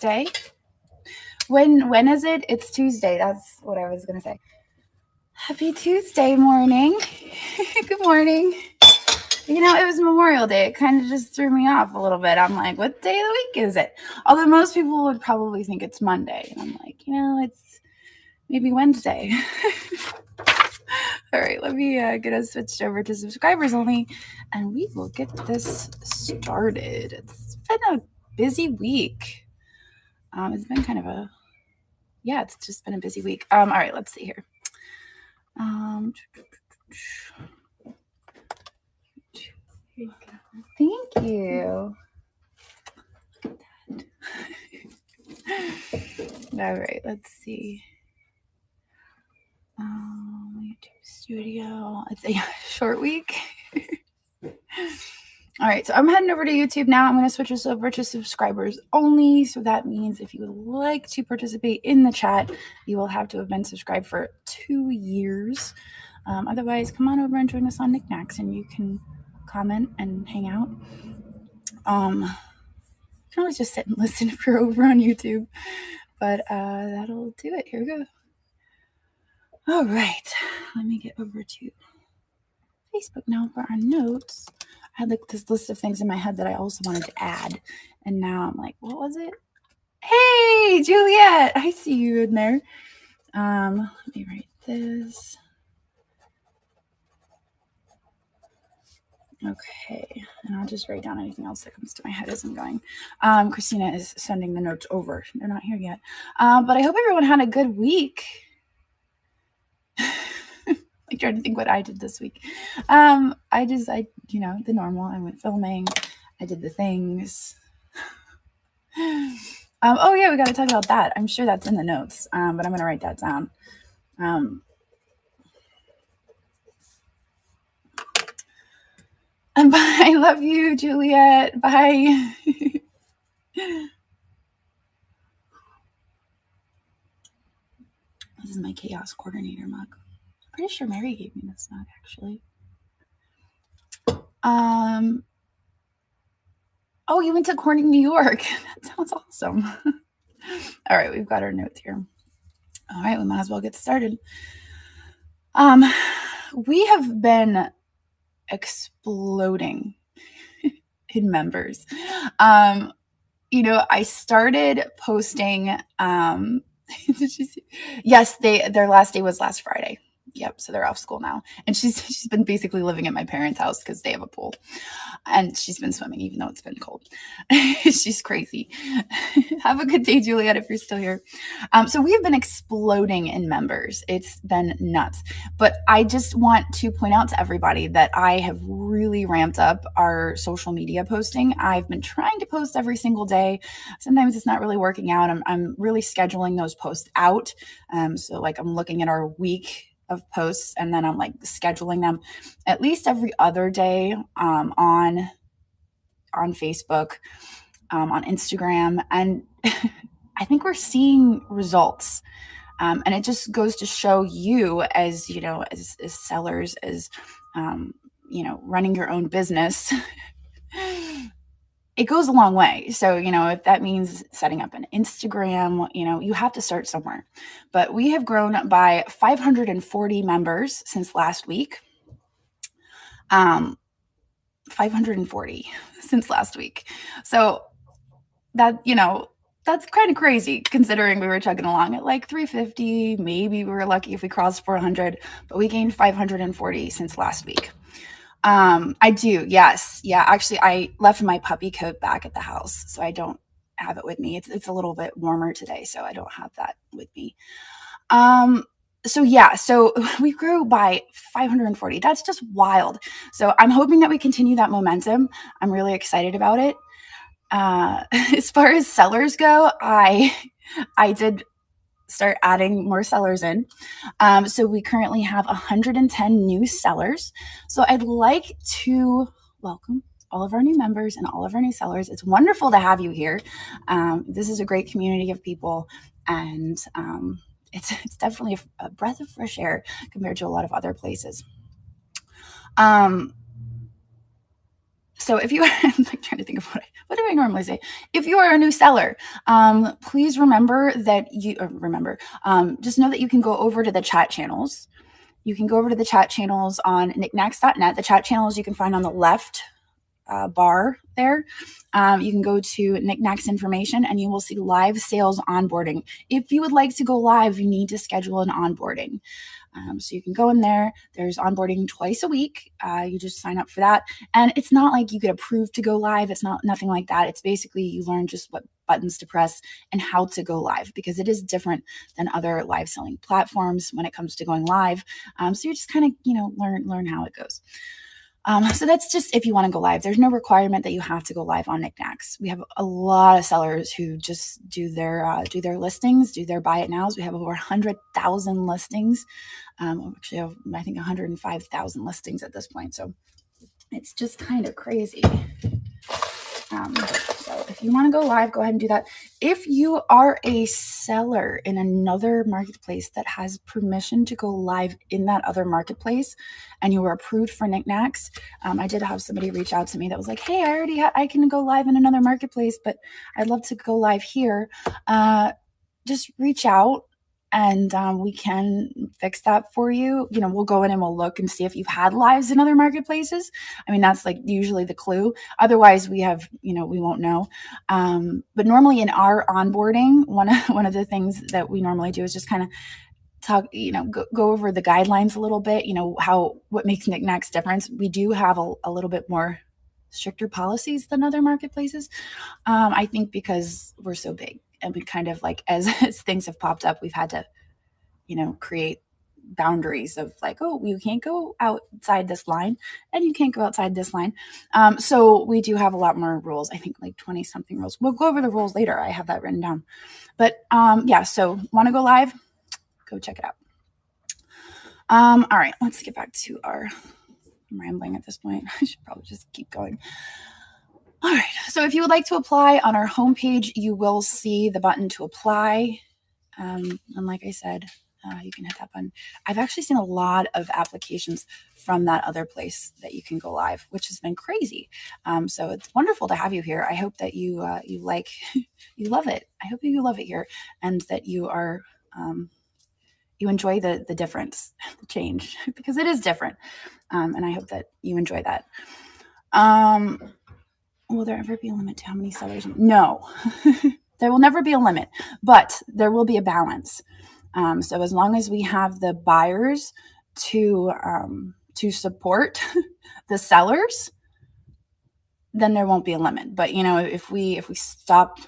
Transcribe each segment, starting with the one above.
Tuesday. When is it? It's Tuesday. That's what I was gonna say. Happy Tuesday morning. Good morning. You know, it was Memorial Day. It kind of just threw me off a little bit. I'm like, what day of the week is it? Although most people would probably think it's Monday. And I'm like, you know, it's maybe Wednesday. All right, let me get us switched over to subscribers only, and we will get this started. It's been a busy week. It's been kind of a, yeah, it's just been a busy week. All right, let's see here. Thank you. All right, let's see. YouTube Studio. It's a short week. All right, so I'm heading over to YouTube now. I'm going to switch us over to subscribers only. So that means if you would like to participate in the chat, you will have to have been subscribed for 2 years. Otherwise, come on over and join us on Niknax, and you can comment and hang out. You can always just sit and listen if you're over on YouTube. But that'll do it. Here we go. All right, let me get over to Facebook now for our notes. I had like this list of things in my head that I also wanted to add, and now I'm like, what was it? Hey, Juliet, I see you in there. Let me write this. Okay, and I'll just write down anything else that comes to my head as I'm going. Christina is sending the notes over. They're not here yet, but I hope everyone had a good week. I tried to think what I did this week. You know, the normal. I went filming. I did the things. Oh yeah, we got to talk about that. I'm sure that's in the notes, but I'm going to write that down. And bye. I love you, Juliet. Bye. This is my chaos coordinator mug. I'm pretty sure Mary gave me this mug, actually. Oh, you went to Corning, New York. That sounds awesome. All right, we've got our notes here. All right, we might as well get started. We have been exploding in members. You know, I started posting. Did you see? Yes, their last day was last Friday. Yep, so they're off school now, and she's been basically living at my parents' house because they have a pool, and she's been swimming even though it's been cold. She's crazy. Have a good day, Juliet, if you're still here. So we have been exploding in members. It's been nuts. But I just want to point out to everybody that I have really ramped up our social media posting. I've been trying to post every single day. Sometimes it's not really working out. I'm really scheduling those posts out. So like I'm looking at our week of posts, and then I'm like scheduling them at least every other day on Facebook, on Instagram, and I think we're seeing results. And it just goes to show you, as you know, as sellers, as you know, running your own business. It goes a long way. So, you know, if that means setting up an Instagram, you know, you have to start somewhere. But we have grown by 540 members since last week. 540 since last week. So that, you know, that's kind of crazy considering we were chugging along at like 350. Maybe we were lucky if we crossed 400, but we gained 540 since last week. I do. Yes. Yeah. Actually, I left my puppy coat back at the house, so I don't have it with me. It's a little bit warmer today, so I don't have that with me. So yeah, so we grew by 540. That's just wild. So I'm hoping that we continue that momentum. I'm really excited about it. As far as sellers go, I did start adding more sellers in. So we currently have 110 new sellers. So I'd like to welcome all of our new members and all of our new sellers. It's wonderful to have you here. This is a great community of people, and it's definitely a breath of fresh air compared to a lot of other places. So if you, I'm like trying to think of what do I normally say? If you are a new seller, please remember that just know that you can go over to the chat channels. You can go over to the chat channels on Niknax.net. The chat channels you can find on the left bar there. You can go to Niknax information and you will see live sales onboarding. If you would like to go live, you need to schedule an onboarding. So you can go in there. There's onboarding twice a week. You just sign up for that. And it's not like you get approved to go live. It's nothing like that. It's basically you learn just what buttons to press and how to go live, because it is different than other live selling platforms when it comes to going live. So you just kind of, learn how it goes. So that's just if you want to go live. There's no requirement that you have to go live on Niknax. We have a lot of sellers who just do their listings, do their buy it nows. We have over 100,000 listings. Actually, have, I think 105,000 listings at this point. So it's just kind of crazy. So if you want to go live, go ahead and do that. If you are a seller in another marketplace that has permission to go live in that other marketplace and you were approved for Niknax, I did have somebody reach out to me that was like, hey, I can go live in another marketplace, but I'd love to go live here. Just reach out and we can fix that for you. We'll go in and we'll look and see if you've had lives in other marketplaces. I mean, that's like usually the clue. Otherwise, we won't know. But normally in our onboarding, one of the things that we normally do is just kind of talk, go over the guidelines a little bit, what makes Niknax different. We do have a little bit more stricter policies than other marketplaces. I think because we're so big. And we kind of like, as things have popped up, we've had to, create boundaries of like, oh, you can't go outside this line and you can't go outside this line. So we do have a lot more rules. I think like 20 something rules. We'll go over the rules later. I have that written down. But yeah, so want to go live? Go check it out. All right, let's get back to I'm rambling at this point. I should probably just keep going. All right, so if you would like to apply on our homepage, you will see the button to apply. And like I said, you can hit that button. I've actually seen a lot of applications from that other place that you can go live, which has been crazy. So it's wonderful to have you here. I hope that you you love it. I hope you love it here, and that you are you enjoy the difference, the change, because it is different. And I hope that you enjoy that. Will there ever be a limit to how many sellers? No, there will never be a limit, but there will be a balance. So as long as we have the buyers to support the sellers, then there won't be a limit. But if we stop,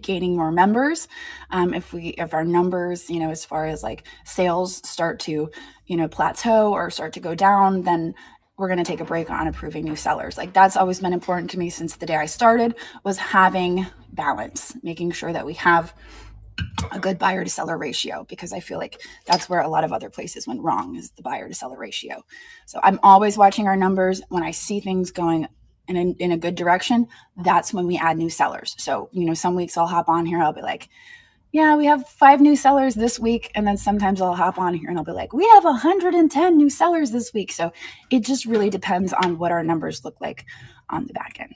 gaining more members, if our numbers, as far as like sales start to, plateau or start to go down, then we're going to take a break on approving new sellers. Like that's always been important to me since the day I started, was having balance, making sure that we have a good buyer to seller ratio, because I feel like that's where a lot of other places went wrong, is the buyer to seller ratio. So I'm always watching our numbers. When I see things going in a good direction, that's when we add new sellers. So, some weeks I'll hop on here, I'll be like, yeah, we have 5 new sellers this week. And then sometimes I'll hop on here and I'll be like, we have 110 new sellers this week. So it just really depends on what our numbers look like on the back end.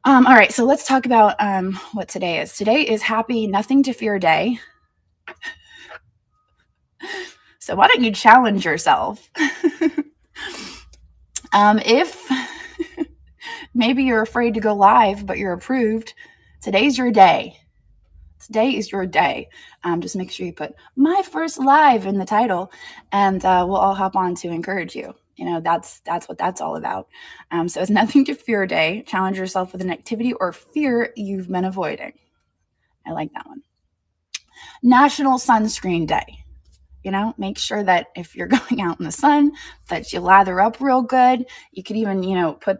All right, so let's talk about what today is. Today is Happy Nothing to Fear Day. So why don't you challenge yourself? If maybe you're afraid to go live, but you're approved, today's your day. Today is your day. Just make sure you put my first live in the title, and we'll all hop on to encourage you. That's what that's all about. So it's Nothing to Fear Day. Challenge yourself with an activity or fear you've been avoiding. I like that one. National Sunscreen Day. Make sure that if you're going out in the sun, that you lather up real good. You could even, put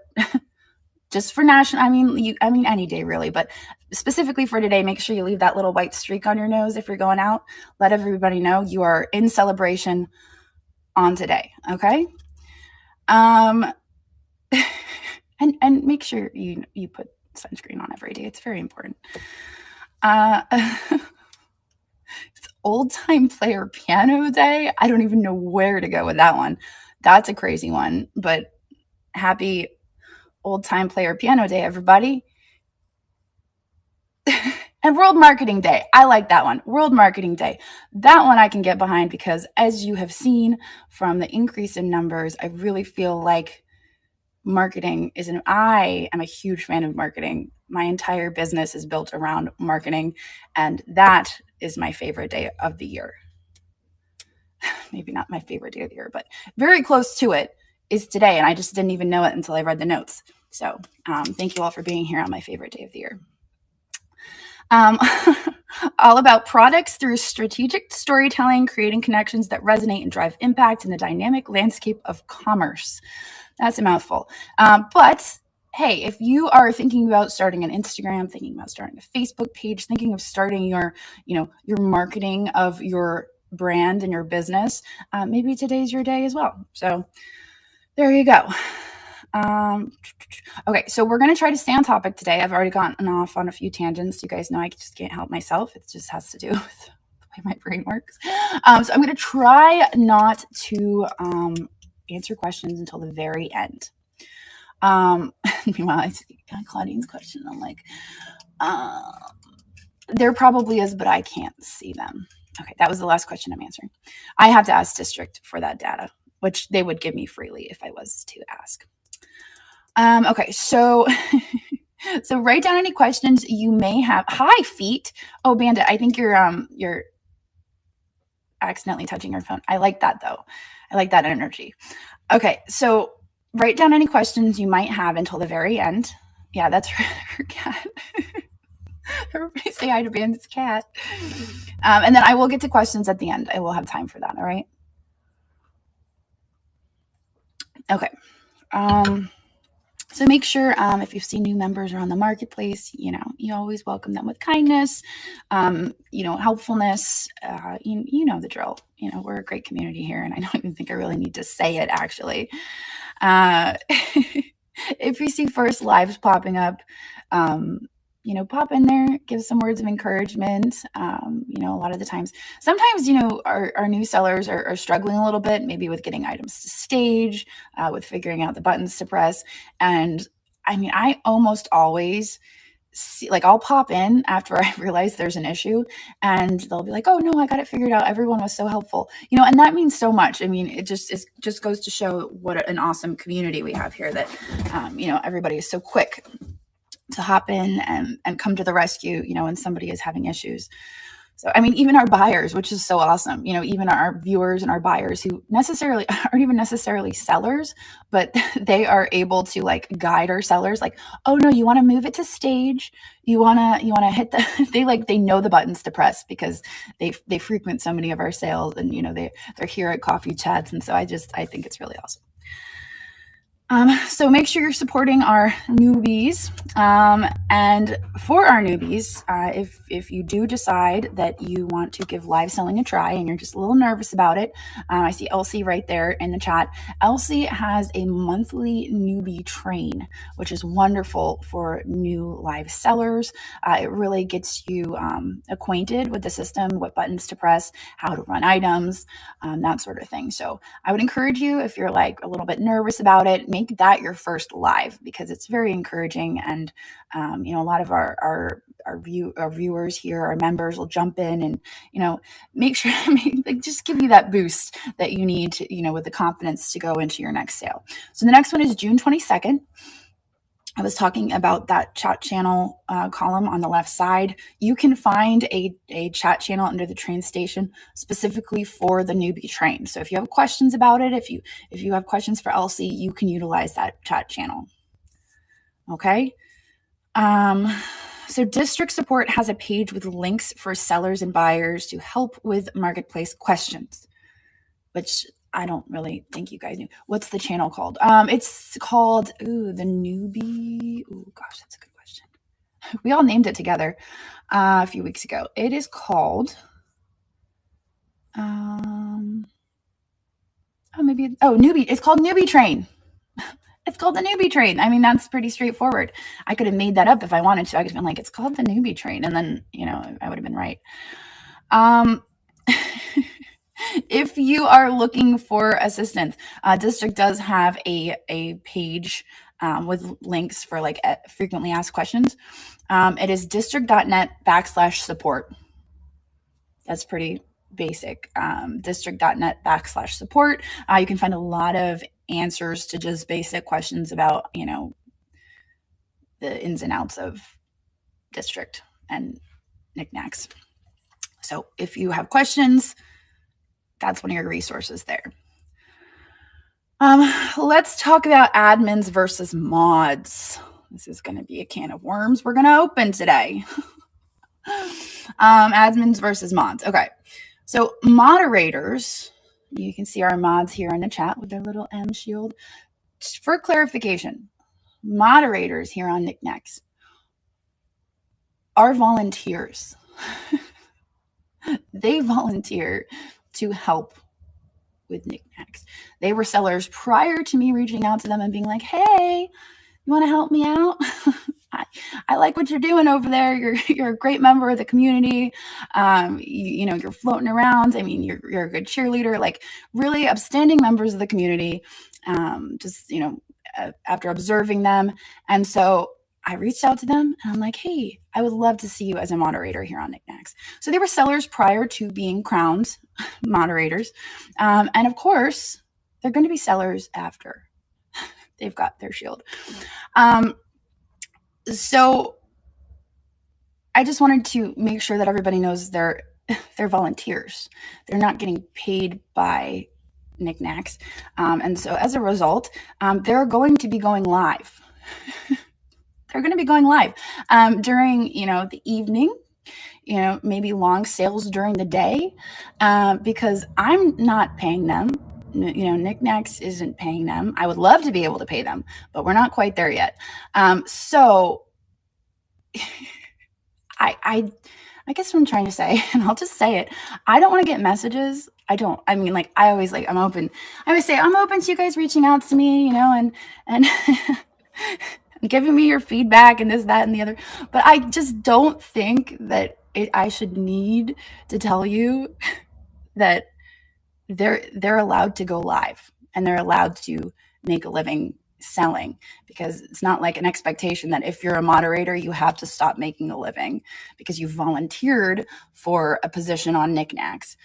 just for national, I mean any day really, but specifically for today, make sure you leave that little white streak on your nose if you're going out. Let everybody know you are in celebration on today. Okay. And make sure you put sunscreen on every day. It's very important. It's Old Time Player Piano Day. I don't even know where to go with that one. That's a crazy one, but Happy Old Time Player Piano Day, everybody. And World Marketing Day. I like that one. World Marketing Day. That one I can get behind because, as you have seen from the increase in numbers, I really feel like marketing is I am a huge fan of marketing. My entire business is built around marketing, and that is my favorite day of the year. Maybe not my favorite day of the year, but very close to it is today, and I just didn't even know it until I read the notes. So thank you all for being here on my favorite day of the year. All about products through strategic storytelling, creating connections that resonate and drive impact in the dynamic landscape of commerce. That's a mouthful. But hey, if you are thinking about starting an Instagram, thinking about starting a Facebook page, thinking of starting your marketing of your brand and your business, maybe today's your day as well. So there you go. Okay, so we're going to try to stay on topic today. I've already gotten off on a few tangents. You guys know I just can't help myself. It just has to do with the way my brain works. So I'm going to try not to answer questions until the very end. Meanwhile, I see Claudine's question. I'm like, there probably is, but I can't see them. Okay, that was the last question I'm answering. I have to ask district for that data, which they would give me freely if I was to ask. Okay, so so write down any questions you may have. Hi, Feet. Oh, Bandit, I think you're accidentally touching your phone. I like that though. I like that energy. Okay, so write down any questions you might have until the very end. Yeah, that's her cat. Everybody say hi to Bandit's cat. And then I will get to questions at the end. I will have time for that, all right? Okay. So make sure if you see new members are on the marketplace, you always welcome them with kindness, helpfulness. You know the drill. We're a great community here, and I don't even think I really need to say it, actually. If you see first lives popping up, pop in there, give some words of encouragement. A lot of the times, sometimes, our new sellers are struggling a little bit, maybe with getting items to stage, with figuring out the buttons to press. And I almost always see, I'll pop in after I realize there's an issue, and they'll be like, oh no, I got it figured out. Everyone was so helpful, and that means so much. It just goes to show what an awesome community we have here, that, everybody is so quick to hop in and come to the rescue, when somebody is having issues. So, even our buyers, which is so awesome, even our viewers and our buyers who aren't even necessarily sellers, but they are able to guide our sellers, oh no, you want to move it to stage. You want to hit they know the buttons to press because they frequent so many of our sales, and, they're here at coffee chats. And so I think it's really awesome. So make sure you're supporting our newbies. And for our newbies, if you do decide that you want to give live selling a try and you're just a little nervous about it, I see Elsie right there in the chat. Elsie has a monthly newbie train, which is wonderful for new live sellers. It really gets you acquainted with the system, what buttons to press, how to run items, that sort of thing. So I would encourage you, if you're a little bit nervous about it, make that your first live, because it's very encouraging. And a lot of our viewers here, our members, will jump in and make sure just give you that boost that you need to, with the confidence to go into your next sale. So the next one is June 22nd. I was talking about that chat channel column on the left side. You can find a chat channel under the train station specifically for the newbie train. So if you have questions about it, if you have questions for Elsie, you can utilize that chat channel. Okay. So district support has a page with links for sellers and buyers to help with marketplace questions, which I don't really think you guys knew. What's the channel called? It's called, the newbie. Oh gosh, that's a good question. We all named it together a few weeks ago. It is called, newbie. It's called Newbie Train. It's called the Newbie Train. That's pretty straightforward. I could have made that up if I wanted to. I could have been like, it's called the Newbie Train. And then, I would have been right. if you are looking for assistance, District does have a page with links for like frequently asked questions. It is district.net/support. That's pretty basic. District.net/support. You can find a lot of answers to just basic questions about, the ins and outs of District and Niknax. So if you have questions, that's one of your resources there. Let's talk about admins versus mods. This is going to be a can of worms we're going to open today. Admins versus mods. Okay. So moderators, you can see our mods here in the chat with their little M shield. For clarification, moderators here on Niknax are volunteers. They volunteer to help with Niknax. They were sellers prior to me reaching out to them and being like, hey, you want to help me out? I like what you're doing over there. You're a great member of the community. You're floating around. I mean, you're a good cheerleader, like really upstanding members of the community. After observing them. And so I reached out to them and I'm like, hey, I would love to see you as a moderator here on Niknax. So they were sellers prior to being crowned moderators. And of course, they're going to be sellers after they've got their shield. So I just wanted to make sure that everybody knows they're volunteers. They're not getting paid by Niknax. And so as a result, they're going to be going live. They're going to be going live during, the evening, maybe long sales during the day, because I'm not paying them. Niknax isn't paying them. I would love to be able to pay them, but we're not quite there yet. So I guess what I'm trying to say, and I'll just say it, I don't want to get messages. I always I'm open. I always say I'm open to you guys reaching out to me, and giving me your feedback and this, that, and the other. But I just don't think that I should need to tell you that they're allowed to go live and they're allowed to make a living selling, because it's not like an expectation that if you're a moderator, you have to stop making a living because you volunteered for a position on Niknax.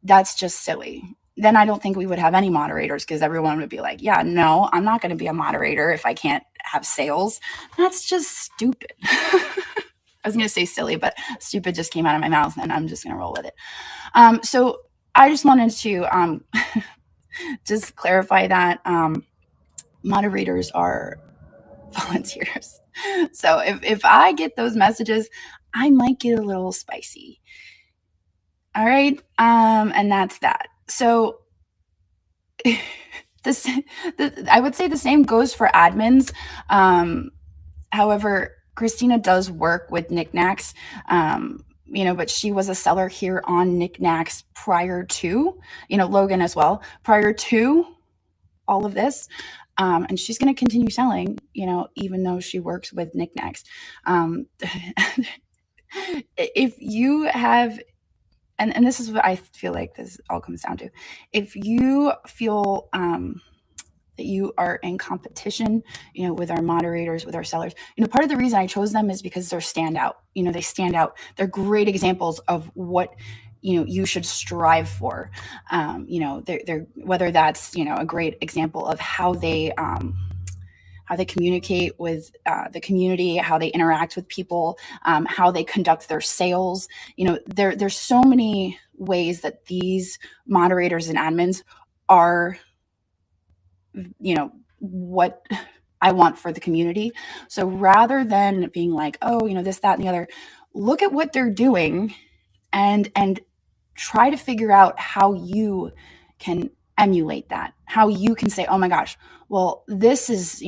That's just silly. Then I don't think we would have any moderators, because everyone would be like, yeah, no, I'm not going to be a moderator if I can't have sales. That's just stupid. I was going to say silly, but stupid just came out of my mouth and I'm just going to roll with it. So I just wanted to just clarify that moderators are volunteers. So if I get those messages, I might get a little spicy. All right. And that's that. So I would say the same goes for admins. However, Christina does work with Niknax, but she was a seller here on Niknax prior to, Logan as well, prior to all of this. And she's going to continue selling, even though she works with Niknax. If you have, and this is what I feel like this all comes down to, if you feel that you are in competition, with our moderators, with our sellers, part of the reason I chose them is because they're standout. They stand out. They're great examples of what you should strive for. They're whether that's a great example of how they communicate with the community, how they interact with people, how they conduct their sales. There's so many ways that these moderators and admins are, what I want for the community. So rather than being like, oh, this, that, and the other, look at what they're doing and try to figure out how you can emulate that, how you can say, oh my gosh, well, this is,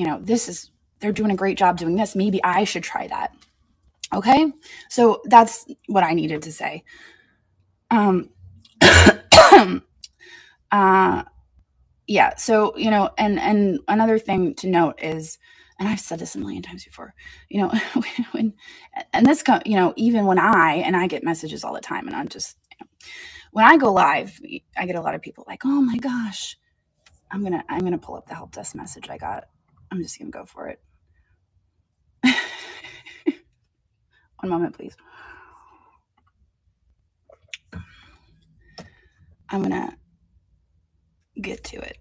they're doing a great job doing this. Maybe I should try that. Okay. So that's what I needed to say. Yeah. So, and another thing to note is, and I've said this a million times before, even when I get messages all the time, and I'm just, when I go live, I get a lot of people like, oh my gosh, I'm gonna pull up the help desk message I got. I'm just gonna go for it. One moment, please. I'm gonna get to it.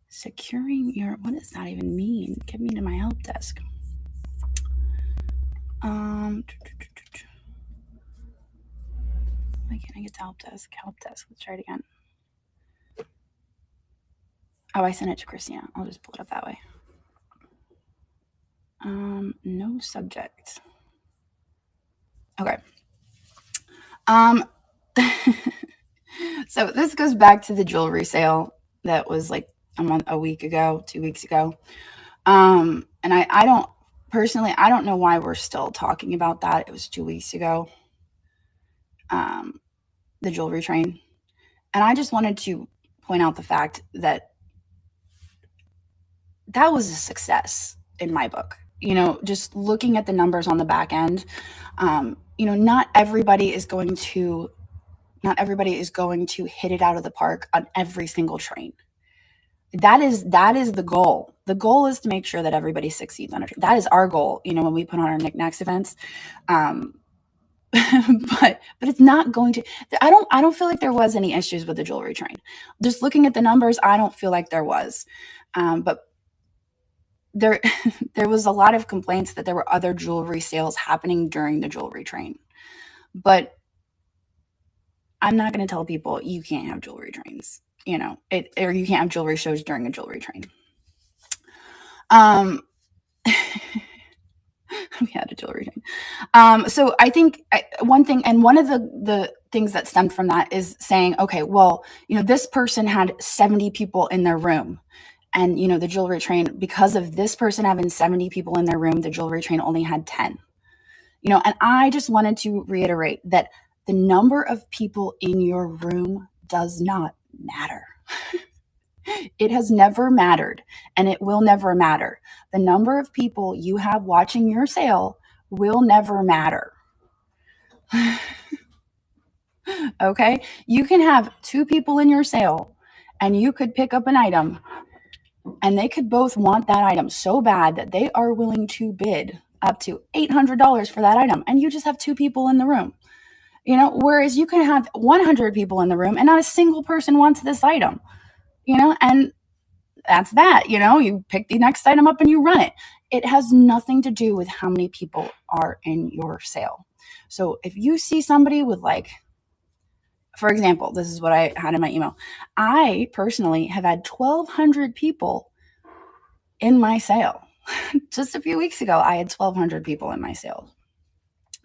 Securing your, what does that even mean? Get me to my help desk. Why can't I get to help desk? Help desk. Let's try it again. Oh, I sent it to Christina. I'll just pull it up that way. No subject. Okay. So this goes back to the jewelry sale that was like a week ago, 2 weeks ago. And I don't personally, I don't know why we're still talking about that. It was 2 weeks ago. The jewelry train. And I just wanted to point out the fact that that was a success in my book. You know, just looking at the numbers on the back end, you know, not everybody is going to hit it out of the park on every single train. That is the goal. The goal is to make sure that everybody succeeds on it. That is our goal, you know, when we put on our Niknax events. But it's not going to, I don't feel like there was any issues with the jewelry train. Just looking at the numbers, I don't feel like there was. But there was a lot of complaints that there were other jewelry sales happening during the jewelry train. But I'm not going to tell people you can't have jewelry trains, you know, or you can't have jewelry shows during a jewelry train. We had a jewelry train. So I think one thing, and one of the things that stemmed from that is saying, okay, well, you know, this person had 70 people in their room. And, you know, the jewelry train, because of this person having 70 people in their room, the jewelry train only had 10. You know, and I just wanted to reiterate that the number of people in your room does not matter. It has never mattered, and it will never matter. The number of people you have watching your sale will never matter. Okay? You can have 2 people in your sale, and you could pick up an item, and they could both want that item so bad that they are willing to bid up to $800 for that item, and you just have 2 people in the room. You know, whereas you can have 100 people in the room and not a single person wants this item. You know, and that's that. You know, you pick the next item up and you run it. It has nothing to do with how many people are in your sale. So if you see somebody with, like, for example, this is what I had in my email. I personally have had 1,200 people in my sale. Just a few weeks ago, I had 1,200 people in my sale.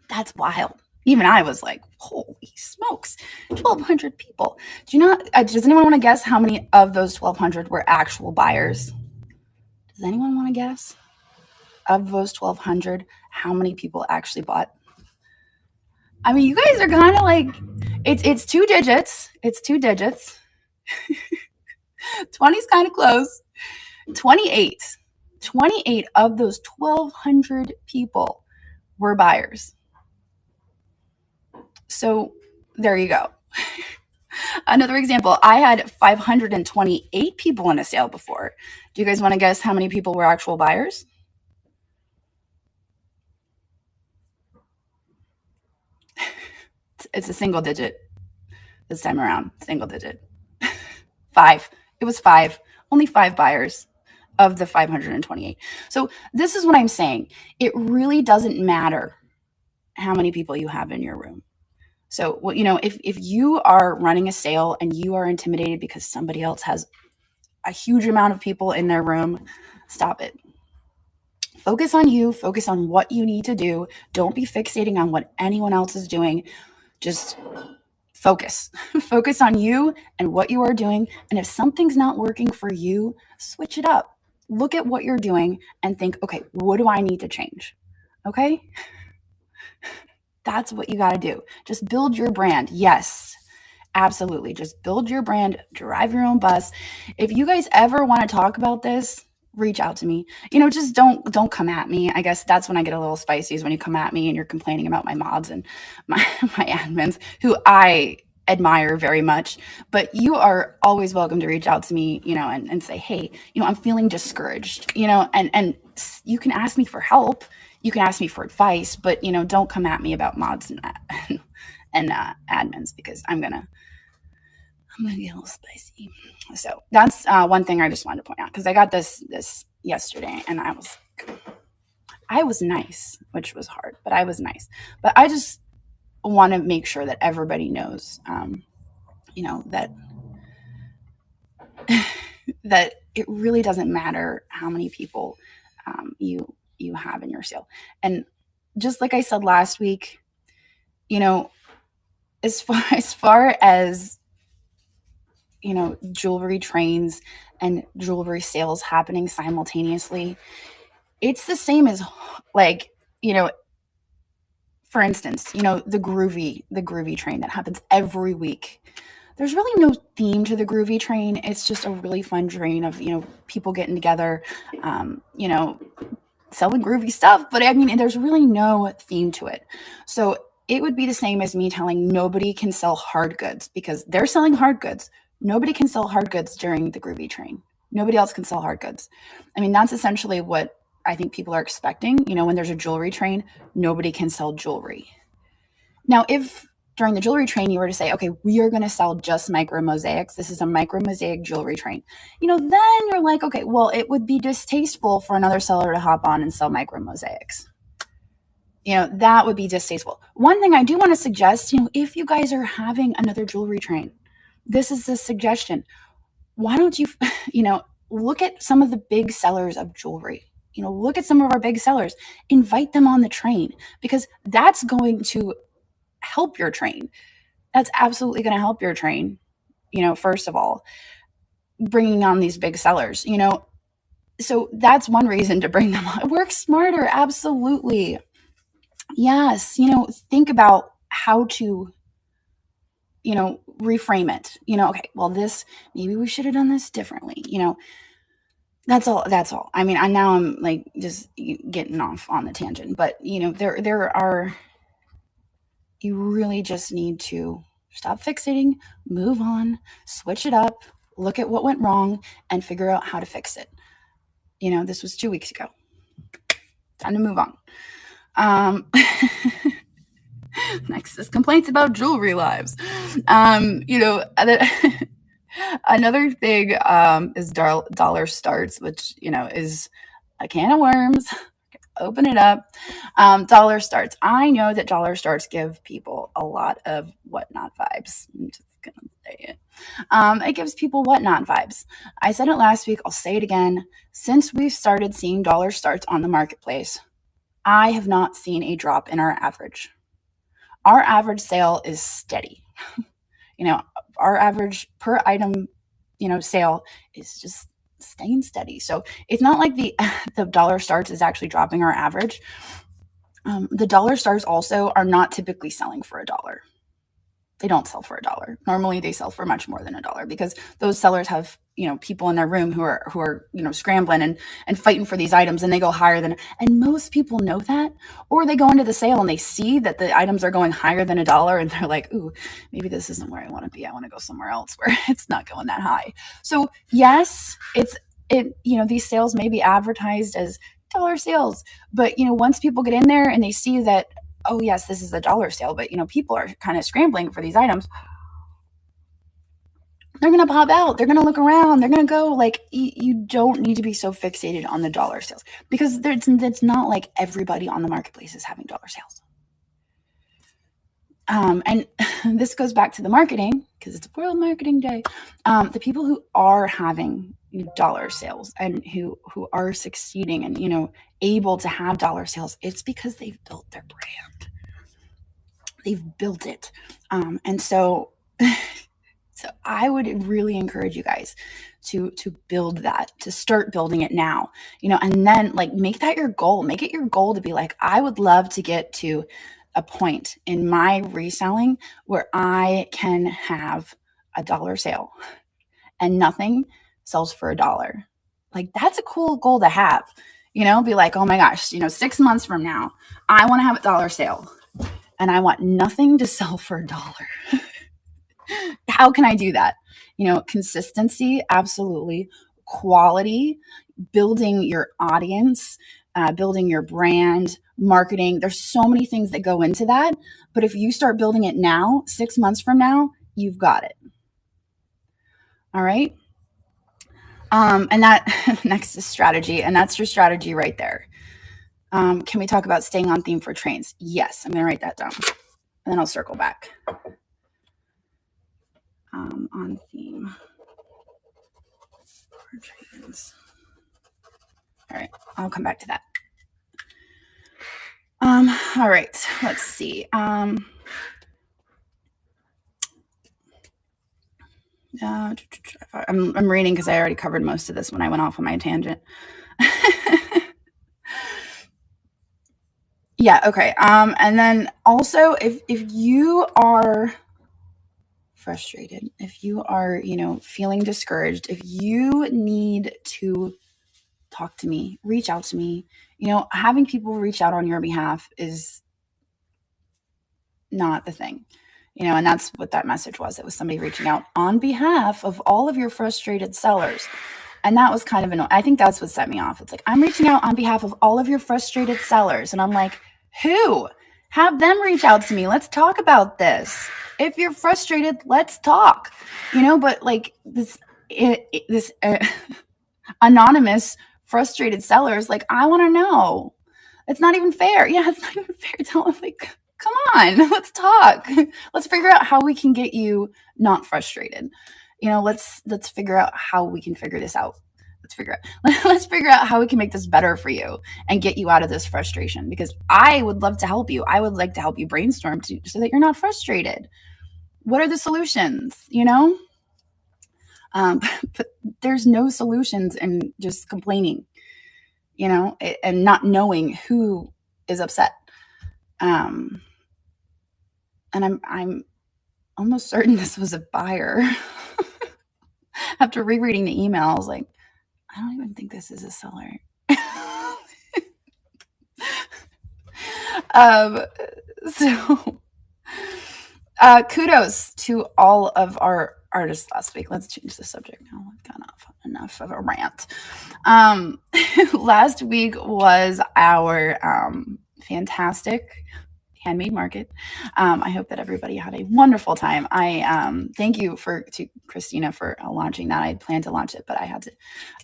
That's wild. Even I was like, holy smokes, 1,200 people. Do you know, does anyone want to guess how many of those 1,200 were actual buyers? Does anyone want to guess? Of those 1,200, how many people actually bought? I mean, you guys are kind of like, it's 2 digits. It's 2 digits. 20 is kind of close. 28. 28 of those 1,200 people were buyers. So there you go. Another example, I had 528 people in a sale before. Do you guys want to guess how many people were actual buyers? It's a single digit this time around, single digit. 5. It was 5. Only 5 buyers of the 528. So this is what I'm saying. It really doesn't matter how many people you have in your room. So, well, you know, if you are running a sale and you are intimidated because somebody else has a huge amount of people in their room, stop it. Focus on you. Focus on what you need to do. Don't be fixating on what anyone else is doing. Just focus. Focus on you and what you are doing. And if something's not working for you, switch it up. Look at what you're doing and think, okay, what do I need to change? Okay? That's what you got to do. Just build your brand. Yes, absolutely. Just build your brand, drive your own bus. If you guys ever want to talk about this, reach out to me. Just don't come at me. I guess that's when I get a little spicy, is when you come at me and you're complaining about my mods and my my admins, who I admire very much. But you are always welcome to reach out to me, and say, hey, I'm feeling discouraged, and you can ask me for help. You can ask me for advice, but don't come at me about mods and admins, because I'm gonna get a little spicy. So that's one thing I just wanted to point out, because I got this yesterday, and I was nice, which was hard, but I was nice. But I just want to make sure that everybody knows, that that it really doesn't matter how many people you have in your sale. And just like I said last week, as far as jewelry trains and jewelry sales happening simultaneously, it's the same as, like, for instance, the Groovy Train that happens every week. There's really no theme to the Groovy Train. It's just a really fun train of, people getting together, selling groovy stuff. But I mean, there's really no theme to it. So it would be the same as me telling nobody can sell hard goods, because they're selling hard goods. Nobody can sell hard goods during the Groovy Train. Nobody else can sell hard goods. I mean, that's essentially what I think people are expecting. When there's a jewelry train, nobody can sell jewelry. Now, if during the jewelry train you were to say, okay, we are going to sell just micro mosaics, this is a micro mosaic jewelry train, then you're like, okay, well, it would be distasteful for another seller to hop on and sell micro mosaics. That would be distasteful. One thing I do want to suggest, if you guys are having another jewelry train, this is a suggestion. Why don't you, look at some of the big sellers of jewelry. Look at some of our big sellers, invite them on the train, because that's going to help your train. That's absolutely going to help your train. First of all, bringing on these big sellers, so that's one reason to bring them on. Work smarter. Absolutely. Yes. Think about how to, reframe it. Okay, well, maybe we should have done this differently. That's all. I mean, I'm like just getting off on the tangent, but there are, you really just need to stop fixating, move on, switch it up, look at what went wrong, and figure out how to fix it. This was 2 weeks ago. Time to move on. Next is complaints about jewelry lives. Another thing is dollar starts, which is a can of worms. Open it up. Dollar starts. I know that dollar starts give people a lot of whatnot vibes. I'm just gonna say it. It gives people whatnot vibes. I said it last week. I'll say it again. Since we've started seeing dollar starts on the marketplace, I have not seen a drop in our average. Our average sale is steady. Our average per item, sale is just staying steady. So it's not like the dollar starts is actually dropping our average. The dollar stars also are not typically selling for $1. They don't sell for $1. Normally they sell for much more than $1, because those sellers have, people in their room who are, scrambling and fighting for these items, and they go higher than, and most people know that, or they go into the sale and they see that the items are going higher than $1, and they're like, ooh, maybe this isn't where I want to be. I want to go somewhere else where it's not going that high. So yes, these sales may be advertised as dollar sales, but once people get in there and they see that, oh yes, this is a dollar sale, but people are kind of scrambling for these items, they're going to pop out. They're going to look around. They're going to go, like, you don't need to be so fixated on the dollar sales, because it's not like everybody on the marketplace is having dollar sales. And this goes back to the marketing, because it's World Marketing Day. The people who are having dollar sales and who are succeeding and, able to have dollar sales, it's because they've built their brand. They've built it. And so I would really encourage you guys to build that, to start building it now, and then like make that your goal. Make it your goal to be like, I would love to get to a point in my reselling where I can have a dollar sale and nothing sells for $1. Like, that's a cool goal to have. Be like, oh my gosh, 6 months from now, I want to have a dollar sale and I want nothing to sell for $1. How can I do that? Consistency, absolutely. Quality, building your audience, building your brand, marketing. There's so many things that go into that. But if you start building it now, 6 months from now, you've got it. All right. And that next is strategy. And that's your strategy right there. Can we talk about staying on theme for trains? Yes, I'm going to write that down. And then I'll circle back. On theme for trains. All right, I'll come back to that. All right, let's see. I'm reading because I already covered most of this when I went off on my tangent. Yeah, okay. And then also, if you are frustrated, if you are, feeling discouraged, if you need to talk to me, reach out to me, having people reach out on your behalf is not the thing, and that's what that message was. It was somebody reaching out on behalf of all of your frustrated sellers. And that was kind of annoying. I think that's what set me off. It's like, I'm reaching out on behalf of all of your frustrated sellers. And I'm like, who? Have them reach out to me. Let's talk about this. If you're frustrated, let's talk. But like this anonymous frustrated sellers, like, I want to know. It's not even fair. Yeah, it's not even fair. Tell them, like, come on, let's talk. Let's figure out how we can get you not frustrated. Let's figure out how we can figure this out. Let's figure out how we can make this better for you and get you out of this frustration, because I would love to help you. I would like to help you brainstorm so that you're not frustrated. What are the solutions, but there's no solutions in just complaining, and not knowing who is upset. And I'm almost certain this was a buyer. After rereading the email, I was like, I don't even think this is a seller. So kudos to all of our artists last week. Let's change the subject now. I've gone off enough of a rant. Last week was our fantastic Handmade Market. I hope that everybody had a wonderful time. I thank you to Christina for launching that. I had planned to launch it, but I had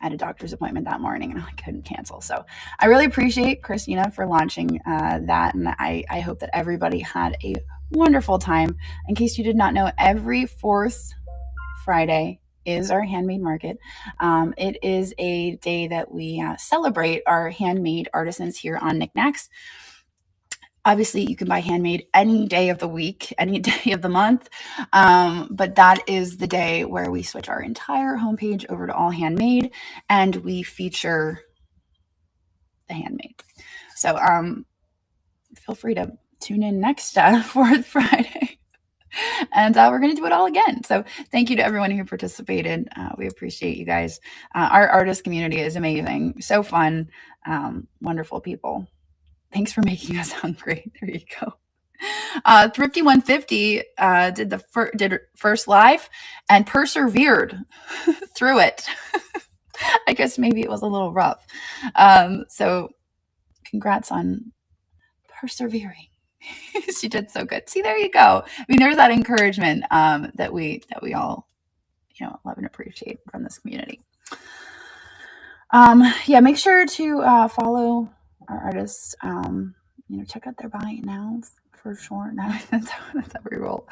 a doctor's appointment that morning and I couldn't cancel. So I really appreciate Christina for launching that, and I hope that everybody had a wonderful time. In case you did not know, every fourth Friday is our Handmade Market. It is a day that we celebrate our handmade artisans here on Niknax. Obviously, you can buy handmade any day of the week, any day of the month, but that is the day where we switch our entire homepage over to all handmade, and we feature the handmade. So feel free to tune in next fourth Friday. And we're going to do it all again. So thank you to everyone who participated. We appreciate you guys. Our artist community is amazing. So fun. Wonderful people. Thanks for making us hungry. There you go. Thrifty 150 did first live and persevered through it. I guess maybe it was a little rough. So congrats on persevering. She did so good. See, there you go. I mean, there's that encouragement that we all, love and appreciate from this community. Yeah, make sure to follow our artists. Check out their buy it now for sure. Now that's every role.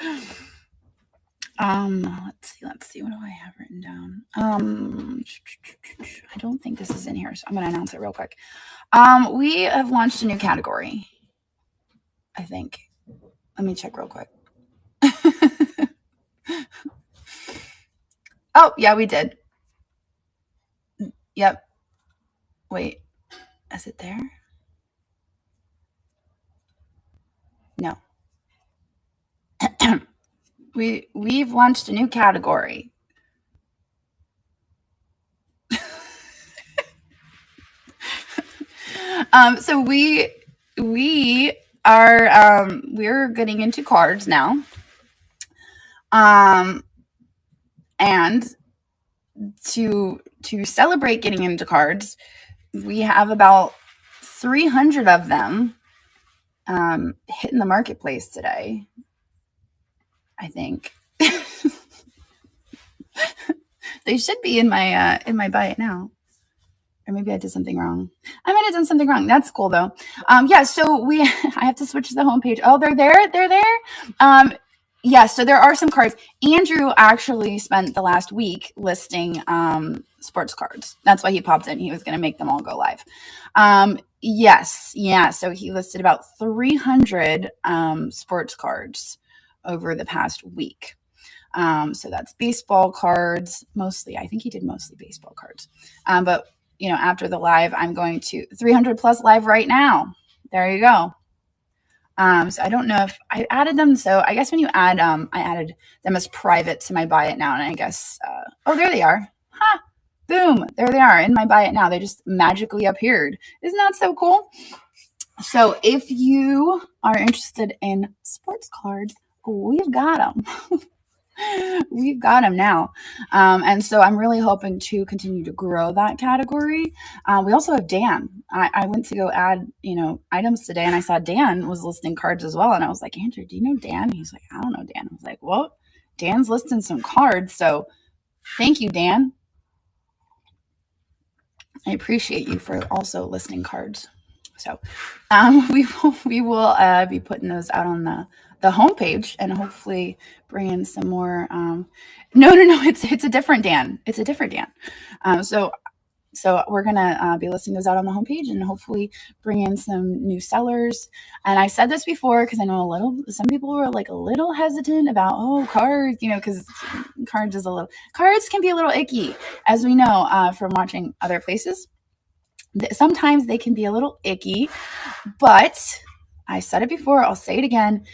Let's see. What do I have written down? I don't think this is in here, so I'm going to announce it real quick. We have launched a new category, I think. Let me check real quick. Oh, yeah, we did. Yep. Wait, is it there? No. We've launched a new category. So we are we're getting into cards now. And to celebrate getting into cards, we have about 300 of them hitting the marketplace today, I think. They should be in my buy it now. Or maybe I did something wrong. I might have done something wrong. That's cool though. Yeah, so I have to switch to the homepage. Oh, they're there. They're there. Yeah, so there are some cards. Andrew actually spent the last week listing sports cards. That's why he popped in. He was going to make them all go live. Yes, yeah. So he listed about 300 sports cards over the past week. So that's baseball cards mostly. I think he did mostly baseball cards. But after the live, I'm going to 300 plus live right now. There you go. So I don't know if I added them. So I guess when you add, I added them as private to my buy it now. And I guess, oh, there they are. Ha! Boom. There they are in my buy it now. They just magically appeared. Isn't that so cool? So if you are interested in sports cards, we've got them. We've got them now. And so I'm really hoping to continue to grow that category. We also have Dan. I went to go add, items today, and I saw Dan was listing cards as well. And I was like, Andrew, do you know Dan? He's like, I don't know Dan. I was like, well, Dan's listing some cards. So thank you, Dan. I appreciate you for also listing cards. So we will be putting those out on the homepage and hopefully bring in some more. No, it's a different Dan. It's a different Dan. So we're gonna be listing those out on the homepage and hopefully bring in some new sellers. And I said this before because I know some people were like a little hesitant about cards, because cards can be a little icky, as we know from watching other places. Sometimes they can be a little icky, but I said it before, I'll say it again.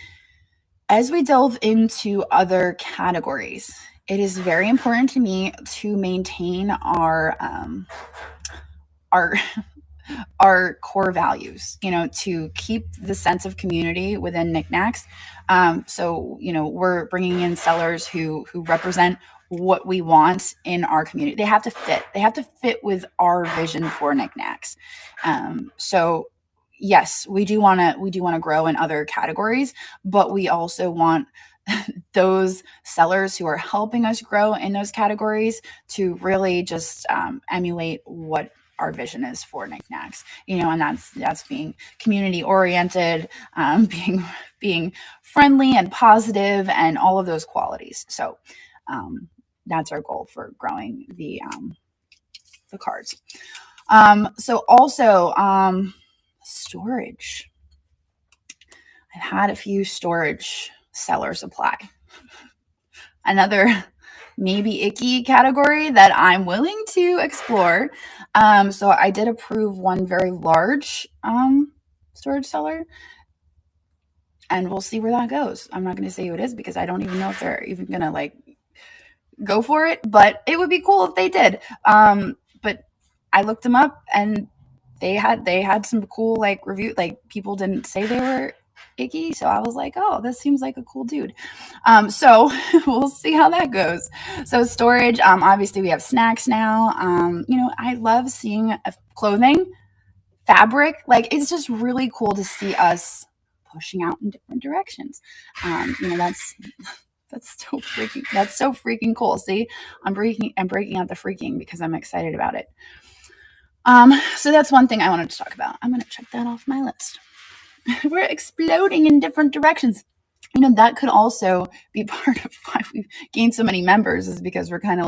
As we delve into other categories, it is very important to me to maintain our core values, to keep the sense of community within Niknax. So, we're bringing in sellers who represent what we want in our community. They have to fit with our vision for Niknax. So yes, we do want to grow in other categories, but we also want those sellers who are helping us grow in those categories to really just emulate what our vision is for Niknax, and that's being community oriented, being friendly and positive, and all of those qualities. So that's our goal for growing the cards. So also storage. I've had a few storage sellers apply. Another maybe icky category that I'm willing to explore. So I did approve one very large storage seller, and we'll see where that goes. I'm not going to say who it is because I don't even know if they're even going to go for it, but it would be cool if they did. But I looked them up and they had some cool review, people didn't say they were icky, so I was like, oh, this seems like a cool dude. So we'll see how that goes. So storage, obviously we have snacks now. I love seeing clothing, fabric, it's just really cool to see us pushing out in different directions. That's so freaking cool. See, I'm breaking out the freaking because I'm excited about it. So that's one thing I wanted to talk about. I'm going to check that off my list. We're exploding in different directions. That could also be part of why we've gained so many members, is because we're kind of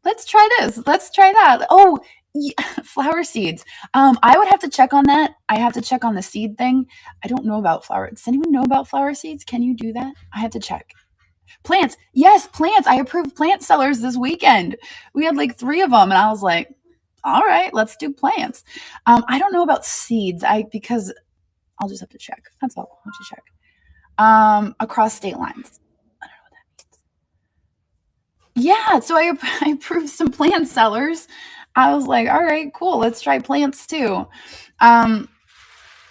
let's try this, let's try that. Oh, yeah, flower seeds. I would have to check on that. I have to check on the seed thing. I don't know about flower. Does anyone know about flower seeds? Can you do that? I have to check. Plants. Yes, plants. I approved plant sellers this weekend. We had 3 of them, and I was like, all right, let's do plants. I don't know about seeds. Because I'll just have to check. That's all. I'll have to check. Across state lines. I don't know what that means. Yeah, so I approved some plant sellers. I was like, all right, cool. Let's try plants too. Um,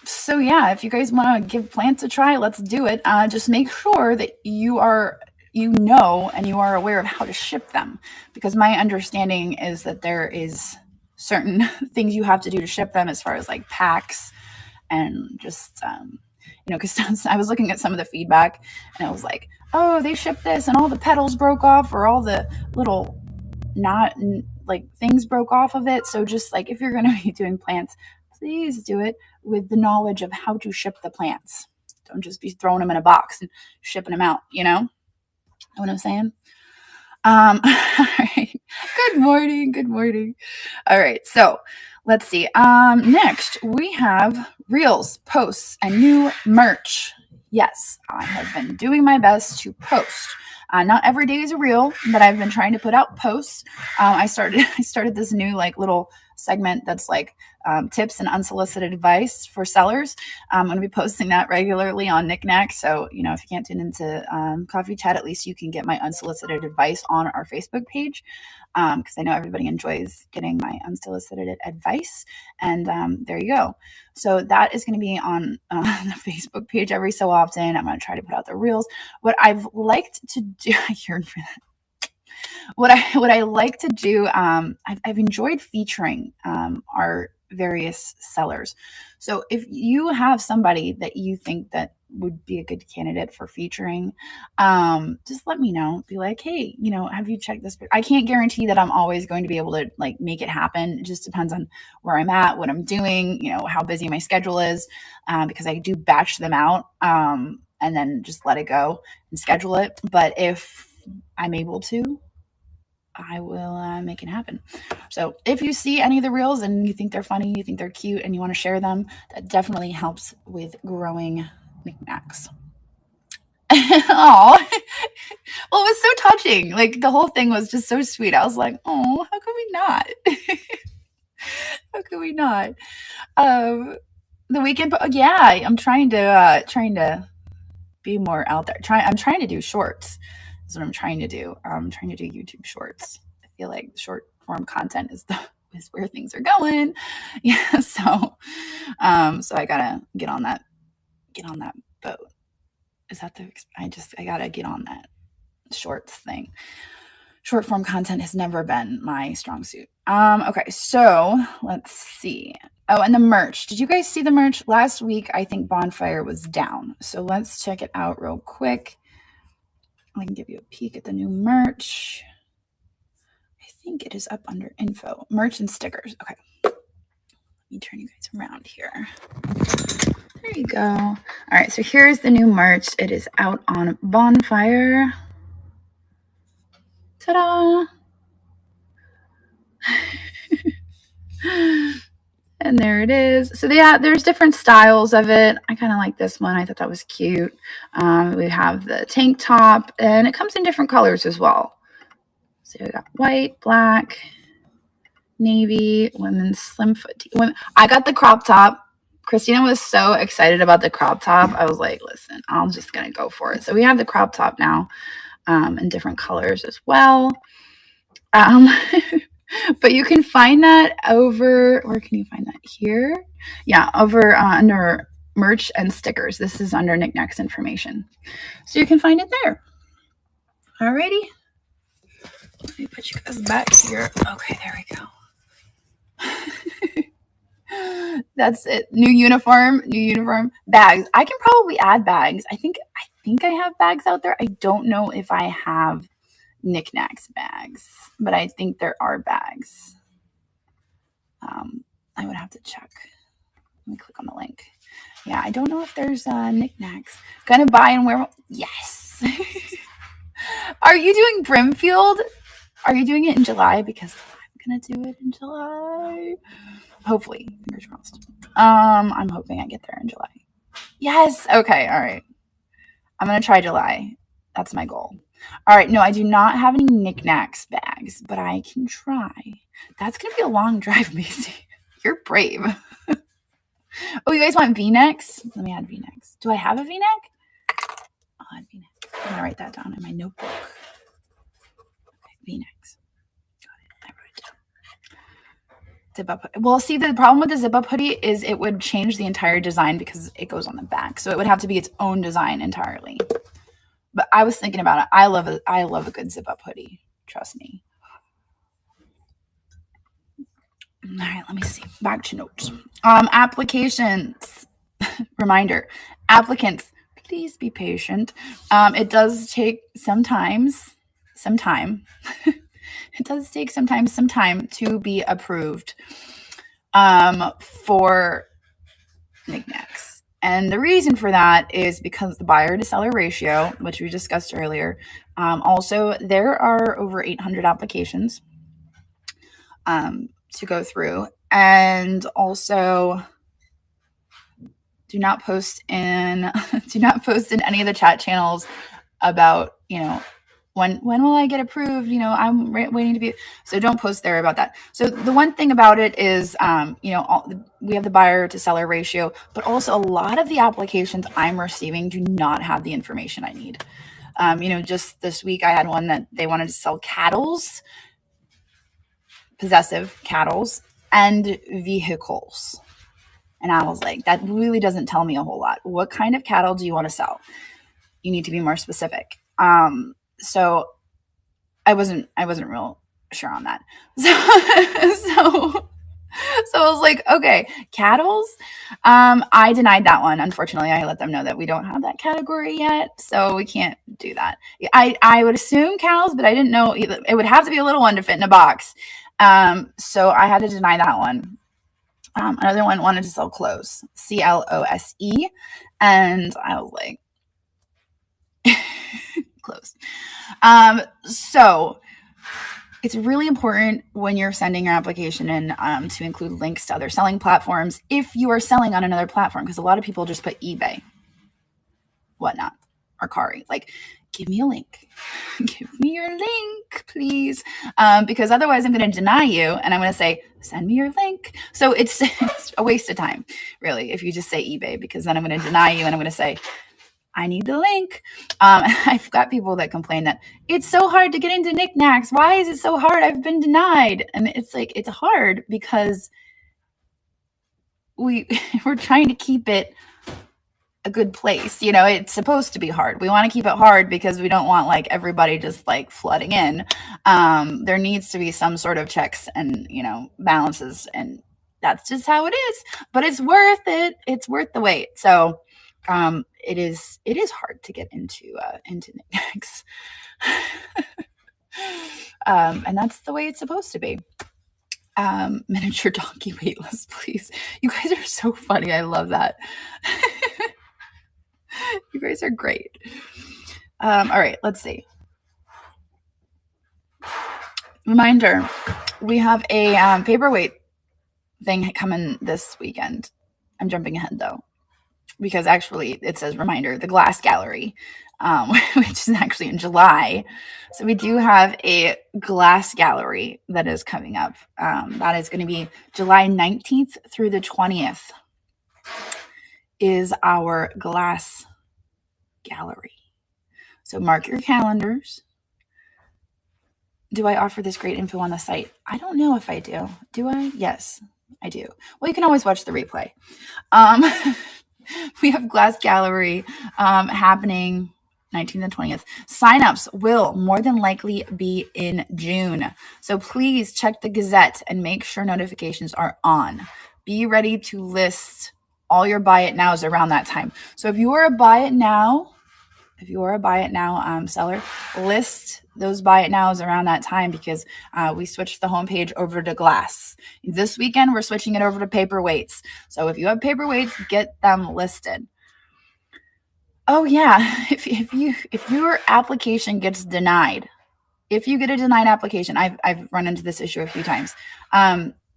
so yeah, if you guys want to give plants a try, let's do it. Just make sure that you know, and you are aware of how to ship them, because my understanding is that there is certain things you have to do to ship them, as far as like packs and just because I was looking at some of the feedback, and I was like, oh, they shipped this and all the petals broke off, or all the little not like things broke off of it. So just like, if you're going to be doing plants, please do it with the knowledge of how to ship the plants. Don't just be throwing them in a box and shipping them out, know what I'm saying? All right. Good morning. Good morning. All right. So let's see. Next we have reels, posts, and new merch. Yes, I have been doing my best to post. Not every day is a reel, but I've been trying to put out posts. I started this new like little segment that's like tips and unsolicited advice for sellers. I'm going to be posting that regularly on Niknax. So, if you can't tune into Coffee Chat, at least you can get my unsolicited advice on our Facebook page, because I know everybody enjoys getting my unsolicited advice. And there you go. So that is going to be on the Facebook page every so often. I'm going to try to put out the reels. What I've liked to do, here for that. What I like to do, I've enjoyed featuring our various sellers. So if you have somebody that you think that would be a good candidate for featuring, just let me know. Be like, hey, have you checked this? I can't guarantee that I'm always going to be able to like make it happen. It just depends on where I'm at, what I'm doing, how busy my schedule is, because I do batch them out, and then just let it go and schedule it. But if I'm able to, I will make it happen. So if you see any of the reels and you think they're funny, you think they're cute, and you want to share them, that definitely helps with growing Niknax. Oh, well, it was so touching. Like, the whole thing was just so sweet. I was like, oh, how could we not? How could we not? Um, the weekend, yeah, I'm trying to be more out there. I'm trying to do shorts. That's what I'm trying to do. I'm trying to do YouTube shorts. I feel like short form content is where things are going. Yeah. So I gotta get on that boat. Is that I gotta get on that shorts thing. Short form content has never been my strong suit. Okay, so let's see. Oh, and the merch. Did you guys see the merch? Last week, I think Bonfire was down. So let's check it out real quick. I can give you a peek at the new merch. I think it is up under info. Merch and stickers. Okay. Let me turn you guys around here. There you go. All right, so here's the new merch. It is out on Bonfire. Ta-da! And there it is. So yeah, there's different styles of it. I kind of like this one. I thought that was cute. We have the tank top, and it comes in different colors as well. So we got white, black, navy, women's slim foot. I got the crop top. Christina was so excited about the crop top. I was like, listen, I'm just going to go for it. So we have the crop top now, in different colors as well. But you can find that over, where can you find that? Here? Yeah, over under merch and stickers. This is under Niknax information. So you can find it there. Alrighty. Let me put you guys back here. Okay, there we go. That's it. New uniform. Bags. I can probably add bags. I think I have bags out there. I don't know if I have Niknax bags, but I think there are bags. I would have to check. Let me click on the link. Yeah, I don't know if there's Niknax. Gonna buy and wear. Yes. Are you doing Brimfield? Are you doing it in July? Because I'm gonna do it in July. Hopefully, fingers crossed. I'm hoping I get there in July. Yes. Okay. All right. I'm gonna try July. That's my goal. All right. No, I do not have any Niknax bags, but I can try. That's gonna be a long drive, Macy. You're brave. Oh, you guys want V-necks? Let me add V-necks. Do I have a V-neck? I'll add V-neck. I'm gonna write that down in my notebook. Okay, V-necks. Got it. I wrote it down. Zip up. Well, see, the problem with the zip up hoodie is it would change the entire design because it goes on the back. So it would have to be its own design entirely. But I was thinking about it. I love a good zip up hoodie. Trust me. All right, let me see. Back to notes. Applications. Reminder. Applicants, please be patient. It does take some time. It does take some time to be approved for Niknax. And the reason for that is because the buyer to seller ratio, which we discussed earlier. Also, there are over 800 applications to go through. And also, do not post in any of the chat channels about, when will I get approved? I'm waiting to be. So don't post there about that. So the one thing about it is, we have the buyer to seller ratio, but also a lot of the applications I'm receiving do not have the information I need. Just this week I had one that they wanted to sell cattles, possessive cattles, and vehicles. And I was like, that really doesn't tell me a whole lot. What kind of cattle do you want to sell? You need to be more specific. So I wasn't real sure on that. So I was like, okay, cattles. I denied that one. Unfortunately, I let them know that we don't have that category yet, so we can't do that. I would assume cows, but I didn't know it would have to be a little one to fit in a box. So I had to deny that one. Another one wanted to sell clothes, CLOSE, and I was like, clothes. So it's really important when you're sending your application in to include links to other selling platforms if you are selling on another platform, because a lot of people just put eBay, whatnot, or Kari. Like, give me a link. Give me your link, please. Because otherwise I'm going to deny you and I'm going to say, send me your link. So it's a waste of time, really, if you just say eBay, because then I'm going to deny you and I'm going to say, I need the link. I've got people that complain that it's so hard to get into Niknax. Why is it so hard? I've been denied. And it's like, it's hard because we're trying to keep it a good place. It's supposed to be hard. We want to keep it hard because we don't want like everybody just like flooding in. There needs to be some sort of checks and, balances, and that's just how it is, but it's worth it. It's worth the wait. So, it is hard to get into Niknax. And that's the way it's supposed to be. Miniature donkey waitlist, please. You guys are so funny. I love that. You guys are great. All right, let's see. Reminder, we have a paperweight thing coming this weekend. I'm jumping ahead though, because actually it says reminder, the glass gallery, which is actually in July. So we do have a glass gallery that is coming up. That is going to be July 19th through the 20th is our glass gallery. So mark your calendars. Do I offer this great info on the site? I don't know if I do. Do I? Yes, I do. Well, you can always watch the replay. We have glass gallery happening 19th and 20th. Signups will more than likely be in June. So please check the Gazette and make sure notifications are on. Be ready to list all your buy it nows around that time. So if you are a buy it now seller, list those buy it nows around that time, because we switched the homepage over to glass. This weekend, we're switching it over to paperweights. So if you have paperweights, get them listed. Oh yeah, if your application gets denied, if you get a denied application, I've run into this issue a few times,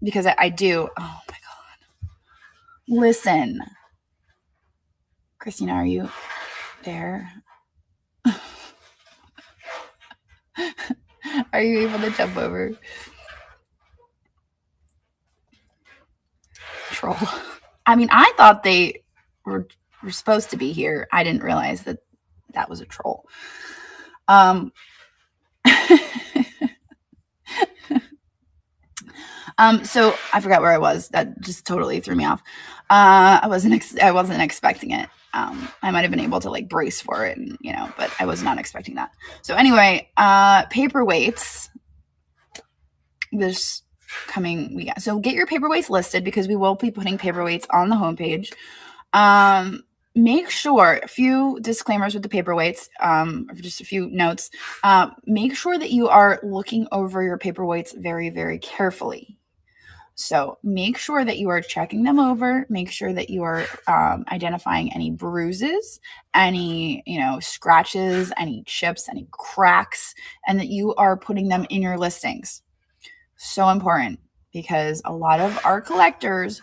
because I do. Oh my God. Listen, Christina, are you there? Are you able to jump over? Troll. I mean, I thought they were supposed to be here. I didn't realize that was a troll. So I forgot where I was. That just totally threw me off. I wasn't expecting it. I might have been able to like brace for it, and but I was not expecting that. So anyway, paperweights this coming weekend. So get your paperweights listed because we will be putting paperweights on the homepage. Make sure, a few disclaimers with the paperweights, just a few notes. Make sure that you are looking over your paperweights very, very carefully. So make sure that you are checking them over. Make sure that you are identifying any bruises, any scratches, any chips, any cracks, and that you are putting them in your listings. So important, because a lot of our collectors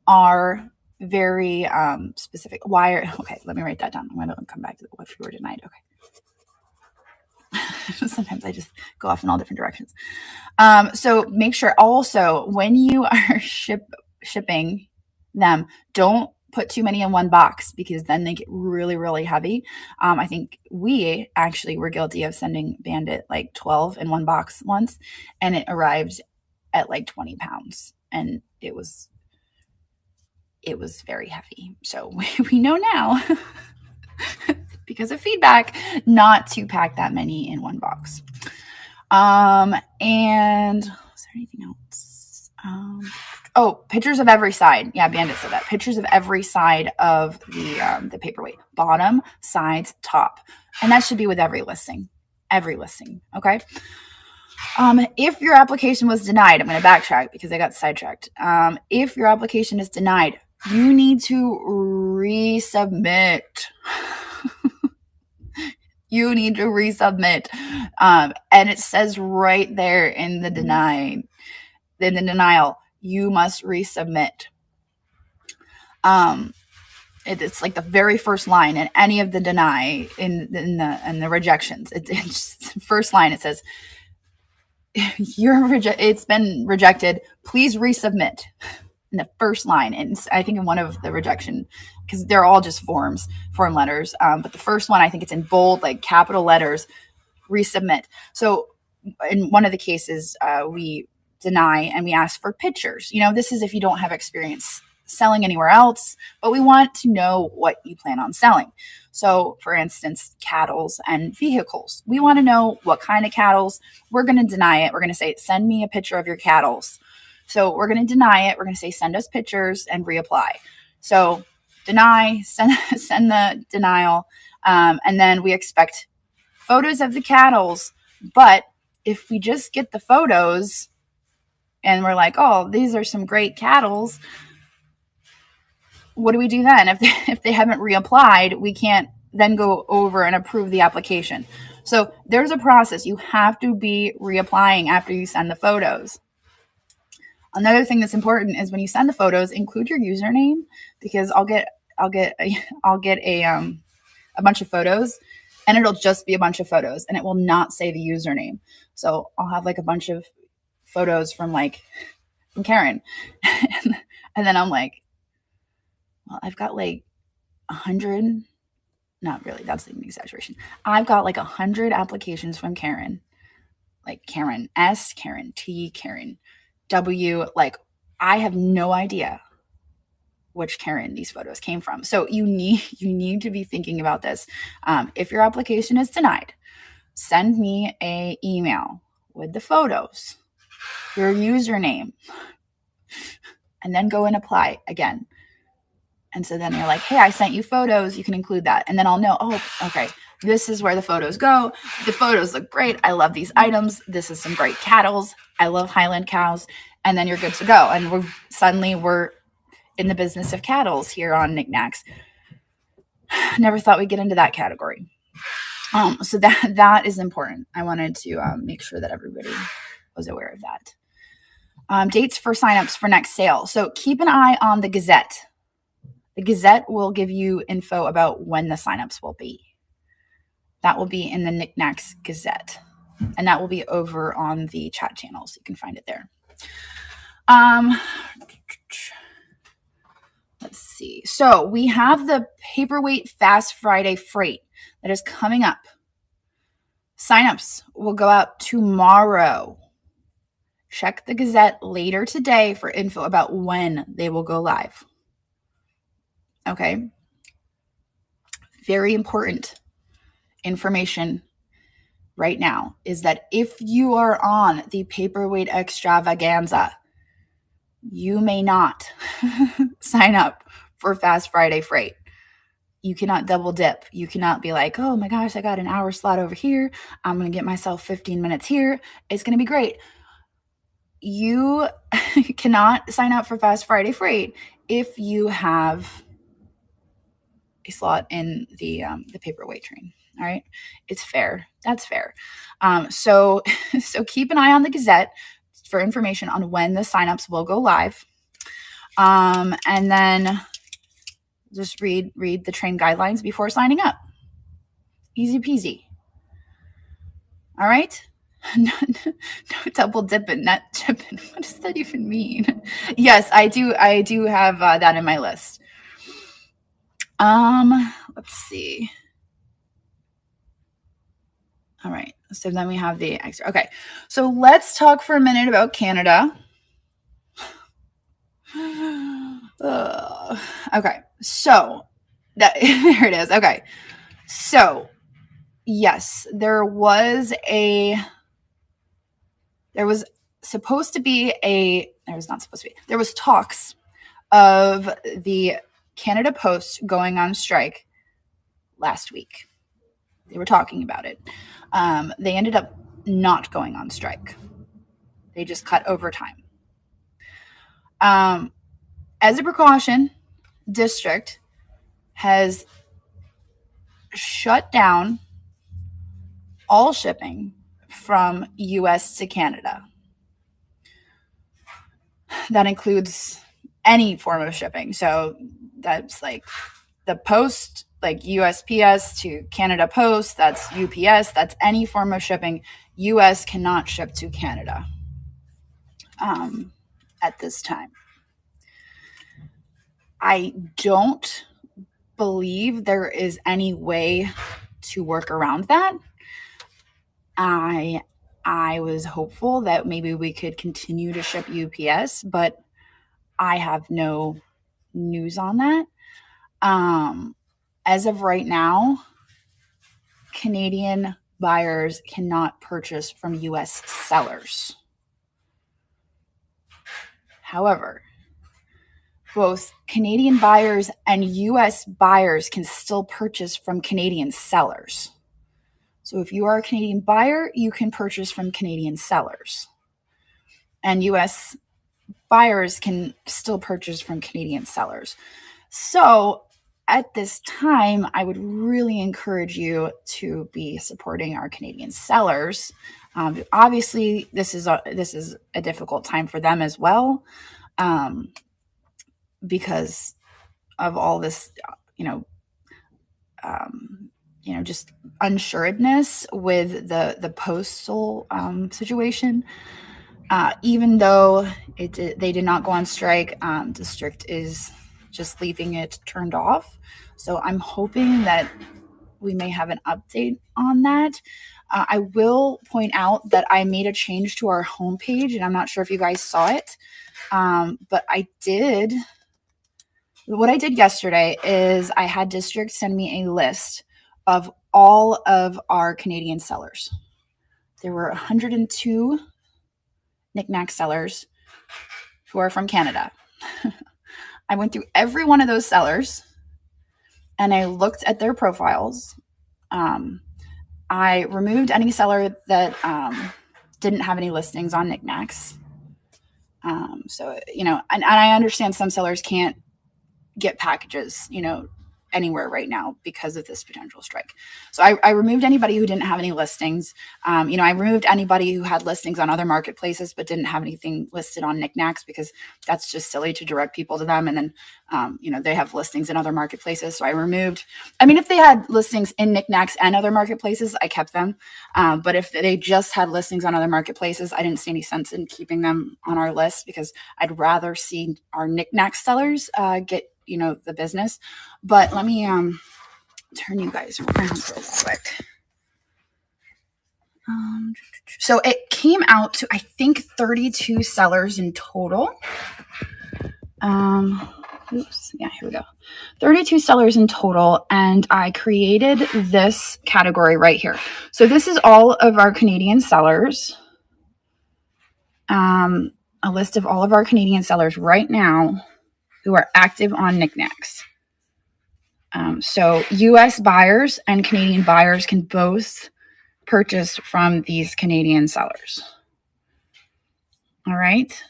are very specific. Okay, let me write that down. I'm going to come back to what if you were denied. Okay. Sometimes I just go off in all different directions. So make sure also when you are shipping them, don't put too many in one box, because then they get really, really heavy. I think we actually were guilty of sending Bandit like 12 in one box once, and it arrived at like 20 pounds, and it was very heavy. So we know now because of feedback not to pack that many in one box. And was there anything else? Pictures of every side. Yeah, Bandit said that. Pictures of every side of the paperweight. Bottom, sides, top. And that should be with every listing. Every listing. Okay. If your application was denied, I'm going to backtrack because I got sidetracked. If your application is denied, you need to resubmit. You need to resubmit. And it says right there in the denial, you must resubmit. It's like the very first line in any of the deny in the rejections. It's first line. It says, it's been rejected. Please resubmit. In the first line, and I think in one of the rejection, because they're all just form letters, but the first one, I think it's in bold, like capital letters, resubmit. So in one of the cases, we deny and we ask for pictures. This is if you don't have experience selling anywhere else, but we want to know what you plan on selling. So for instance, cattles and vehicles. We want to know what kind of cattles. We're going to deny it. We're going to say, send me a picture of your cattles. So we're going to deny it. We're going to say, send us pictures and reapply. So deny, send the denial. And then we expect photos of the cattles. But if we just get the photos and we're like, oh, these are some great cattles, what do we do then? If they haven't reapplied, we can't then go over and approve the application. So there's a process. You have to be reapplying after you send the photos. Another thing that's important is when you send the photos, include your username, because I'll get a bunch of photos, and it'll just be a bunch of photos, and it will not say the username. So I'll have like a bunch of photos from Karen, and then I'm like, well, I've got like 100. Not really. That's an exaggeration. I've got like 100 applications from Karen, like Karen S, Karen T, Karen W. Like, I have no idea which Karen these photos came from. So you need to be thinking about this. If your application is denied, send me an email with the photos, your username, and then go and apply again. And so then you're like, hey, I sent you photos. You can include that. And then I'll know, oh, okay, this is where the photos go. The photos look great. I love these items. This is some great cattles. I love Highland cows. And then you're good to go. And we're in the business of cattles here on Niknax. Never thought we'd get into that category. So that is important. I wanted to make sure that everybody was aware of that. Dates for signups for next sale. So keep an eye on the Gazette. The Gazette will give you info about when the signups will be. That will be in the Niknax Gazette. And that will be over on the chat channel, so you can find it there. Let's see. So we have the Paperweight Fast Friday Freight that is coming up. Signups will go out tomorrow. Check the Gazette later today for info about when they will go live. Okay. Very important information right now is that if you are on the paperweight extravaganza, you may not sign up for Fast Friday freight. You cannot double dip. You cannot be like, oh my gosh, I got an hour slot over here. I'm going to get myself 15 minutes here. It's going to be great. You cannot sign up for Fast Friday freight if you have a slot in the paperweight train. All right. It's fair. That's fair. So keep an eye on the Gazette for information on when the signups will go live. And then just read the train guidelines before signing up. Easy peasy. All right. No double dipping, not chipping. What does that even mean? Yes, I do have that in my list. Let's see. All right. So then we have the extra. Okay. So let's talk for a minute about Canada. Okay. So there it is. Okay. So yes, there was talks of the Canada Post going on strike last week. They were talking about it. They ended up not going on strike. They just cut overtime. As a precaution, District has shut down all shipping from US to Canada. That includes any form of shipping. So that's like the post, like USPS to Canada Post, that's UPS, that's any form of shipping. US cannot ship to Canada at this time. I don't believe there is any way to work around that. I was hopeful that maybe we could continue to ship UPS, but I have no news on that. As of right now, Canadian buyers cannot purchase from US sellers. However, both Canadian buyers and US buyers can still purchase from Canadian sellers. So if you are a Canadian buyer, you can purchase from Canadian sellers. And US buyers can still purchase from Canadian sellers. So at this time, I would really encourage you to be supporting our Canadian sellers. Obviously, this is a difficult time for them as well, because of all this, just unsuredness with the postal situation. Even though they did not go on strike, District is just leaving it turned off. So I'm hoping that we may have an update on that. I will point out that I made a change to our homepage, and I'm not sure if you guys saw it, but what I did yesterday is I had District send me a list of all of our Canadian sellers. There were 102 Niknax sellers who are from Canada. I went through every one of those sellers and I looked at their profiles. I removed any seller that didn't have any listings on Niknax. And I understand some sellers can't get packages, anywhere right now because of this potential strike. So I removed anybody who didn't have any listings. I removed anybody who had listings on other marketplaces but didn't have anything listed on Niknax, because that's just silly to direct people to them. And then, they have listings in other marketplaces. So I removed, if they had listings in Niknax and other marketplaces, I kept them. But if they just had listings on other marketplaces, I didn't see any sense in keeping them on our list, because I'd rather see our Niknax sellers get the business. But let me turn you guys around real quick. So it came out to, I think, 32 sellers in total. Oops, yeah, here we go. 32 sellers in total, and I created this category right here. So this is all of our Canadian sellers. A list of all of our Canadian sellers right now who are active on Niknax. So US buyers and Canadian buyers can both purchase from these Canadian sellers. All right.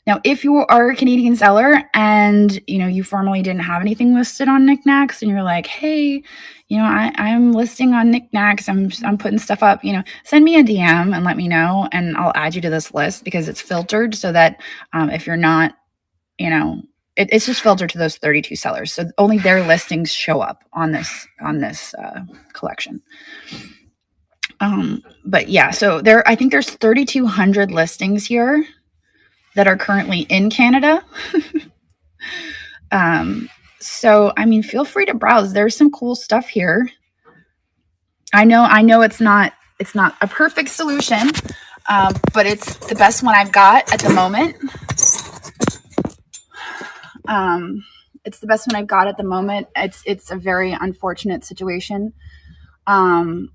Now, if you are a Canadian seller and, you formerly didn't have anything listed on Niknax and you're like, hey, I'm listing on Niknax, I'm putting stuff up, send me a DM and let me know, and I'll add you to this list because it's filtered so that if you're not, it's just filtered to those 32 sellers. So only their listings show up on this collection. But yeah, so I think there's 3,200 listings here that are currently in Canada. So, feel free to browse. There's some cool stuff here. I know it's not a perfect solution, but it's the best one I've got at the moment. It's the best one I've got at the moment. It's a very unfortunate situation. A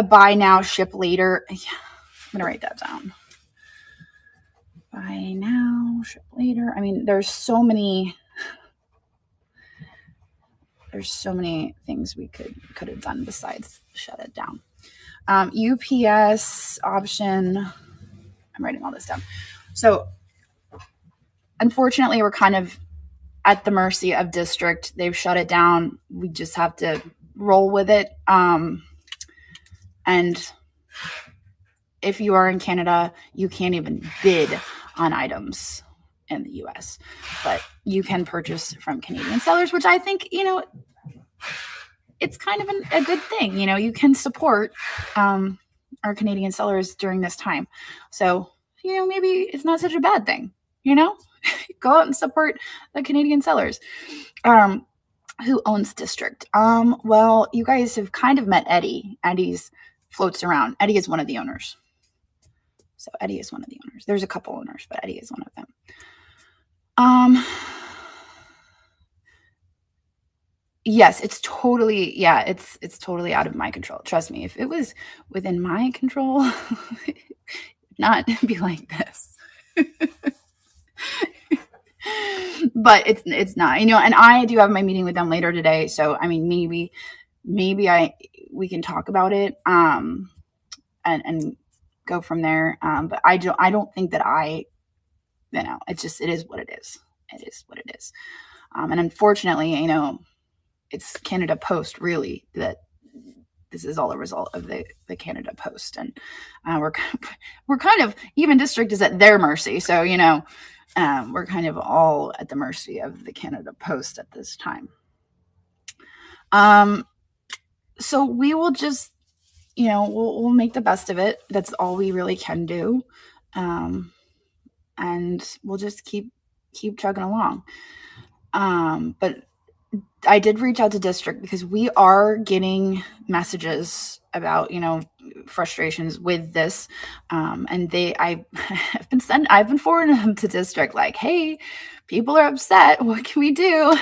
buy now, ship later. I'm gonna write that down. Buy now, ship later. There's so many things we could have done besides shut it down. UPS option. I'm writing all this down. So unfortunately, we're kind of at the mercy of District. They've shut it down. We just have to roll with it. And if you are in Canada, you can't even bid on items in the US, but you can purchase from Canadian sellers, which I think, it's kind of a good thing. You can support our Canadian sellers during this time. So, maybe it's not such a bad thing, go out and support the Canadian sellers. Who owns District? Well, you guys have kind of met Eddie. Eddie's floats around. Eddie is one of the owners. So Eddie is one of the owners. There's a couple owners, but Eddie is one of them. Yes, it's totally out of my control. Trust me, if it was within my control, it would not be like this. But it's not, and I do have my meeting with them later today. So, maybe we can talk about it, and go from there. But I don't think that it is what it is. It is what it is. And unfortunately, it's Canada Post really that this is all a result of the Canada Post. And we're kind of, even District is at their mercy. So, we're kind of all at the mercy of the Canada Post at this time. So we will just, we'll make the best of it. That's all we really can do. And we'll just keep chugging along. But I did reach out to District because we are getting messages about, frustrations with this. And I've been forwarding them to District like, hey, people are upset. What can we do?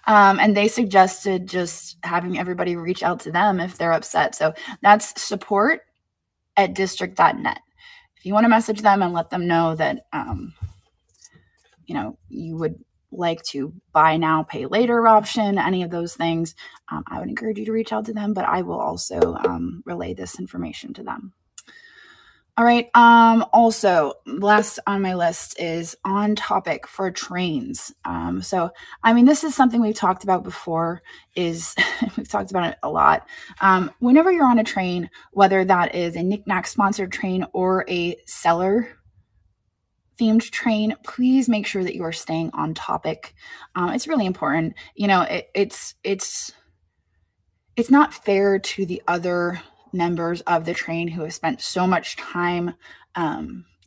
And they suggested just having everybody reach out to them if they're upset. So that's support@district.net. If you want to message them and let them know that, you would like to buy now, pay later option, any of those things, I would encourage you to reach out to them, but I will also relay this information to them. All right. Also, last on my list is on topic for trains. So, this is something we've talked about before. We've talked about it a lot. Whenever you're on a train, whether that is a Niknax sponsored train or a seller themed train, please make sure that you are staying on topic. It's really important. It's not fair to the other members of the train who have spent so much time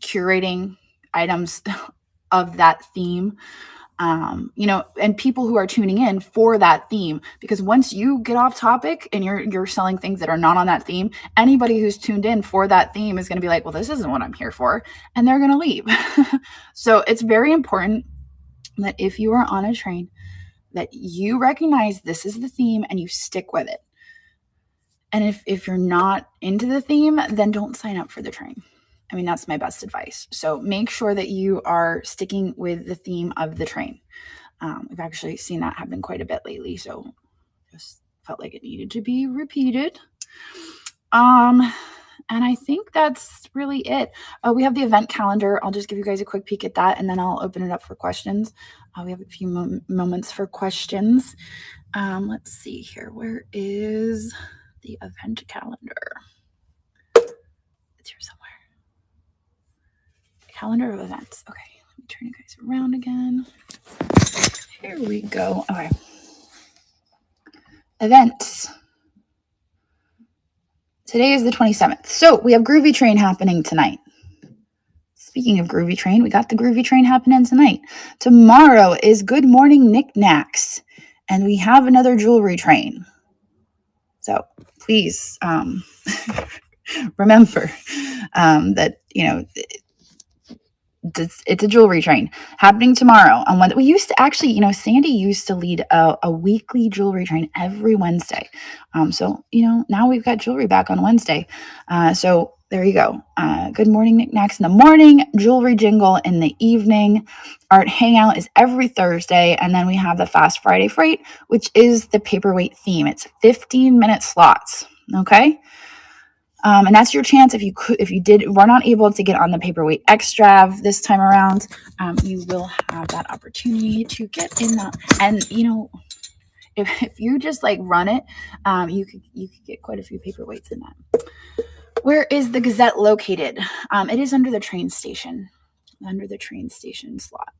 curating items of that theme. and people who are tuning in for that theme, because once you get off topic and you're selling things that are not on that theme, anybody who's tuned in for that theme is going to be like, well, this isn't what I'm here for, and they're going to leave. So it's very important that if you are on a train, that you recognize this is the theme and you stick with it. And if you're not into the theme, then don't sign up for the train. I mean, that's my best advice. So make sure that you are sticking with the theme of the train. We've actually seen that happen quite a bit lately, so just felt like it needed to be repeated. And I think that's really it. We have the event calendar. I'll just give you guys a quick peek at that, and then I'll open it up for questions. We have a few moments for questions. Let's see here. Where is the event calendar? It's here somewhere. Calendar of events. Okay, let me turn you guys around again. Here we go. Okay. Events. Today is the 27th. So we have Groovy Train happening tonight. Speaking of Groovy Train, we got the Groovy Train happening tonight. Tomorrow is Good Morning Niknax, and we have another jewelry train. So please remember that, it's a jewelry train happening tomorrow on Wednesday. We used to actually, Sandy used to lead a weekly jewelry train every Wednesday. So, now we've got jewelry back on Wednesday. So there you go. Good Morning Niknax in the morning, jewelry jingle in the evening. Art Hangout is every Thursday. And then we have the Fast Friday Freight, which is the paperweight theme. It's 15-minute slots. Okay. And that's your chance. If you were not able to get on the paperweight extra this time around, you will have that opportunity to get in that. And if you just like run it, you could get quite a few paperweights in that. Where is the Gazette located? It is under the train station, slot.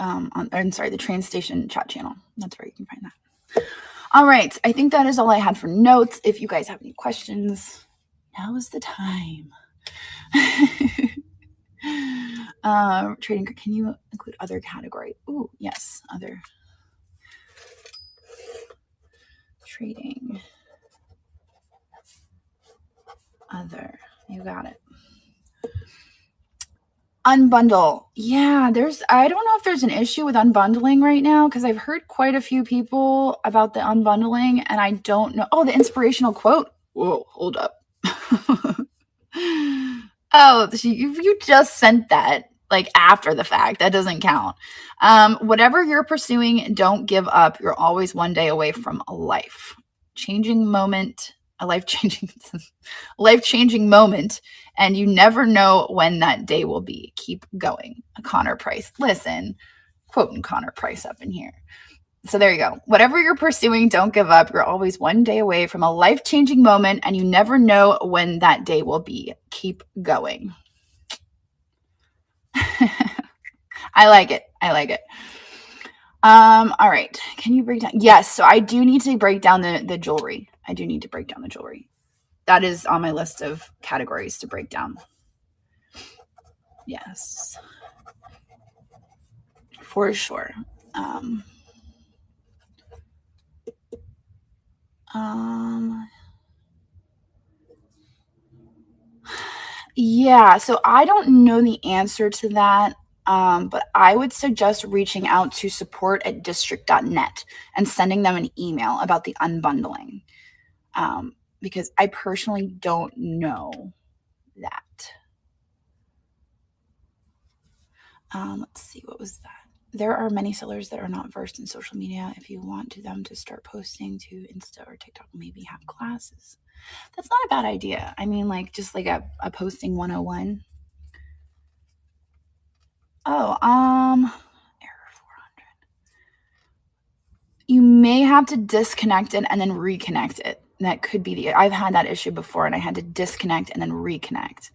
I'm sorry, the train station chat channel. That's where you can find that. All right, I think that is all I had for notes. If you guys have any questions, now is the time. Trading, can you include other category? Ooh, yes, other. Trading. Other, you got it. Unbundle. Yeah, I don't know if there's an issue with unbundling right now, because I've heard quite a few people about the unbundling, and I don't know. Oh, the inspirational quote. Whoa, hold up. Oh, you just sent that like after the fact. That doesn't count. Whatever you're pursuing, don't give up. You're always one day away from a life-changing moment, life-changing moment, and you never know when that day will be. Keep going. Connor Price. Listen, quoting Connor Price up in here. So there you go. Whatever you're pursuing, don't give up. You're always one day away from a life-changing moment, and you never know when that day will be. Keep going. I like it. All right. Can you break down? Yes. So I do need to break down the jewelry. That is on my list of categories to break down. Yes. For sure. Yeah, so I don't know the answer to that, but I would suggest reaching out to support@district.net and sending them an email about the unbundling, because I personally don't know that. Let's see, what was that? There are many sellers that are not versed in social media. If you want them to start posting to Insta or TikTok, maybe have classes. That's not a bad idea. I mean, like just like a posting 101. Oh, error 400. You may have to disconnect it and then reconnect it. That could be I've had that issue before, and I had to disconnect and then reconnect.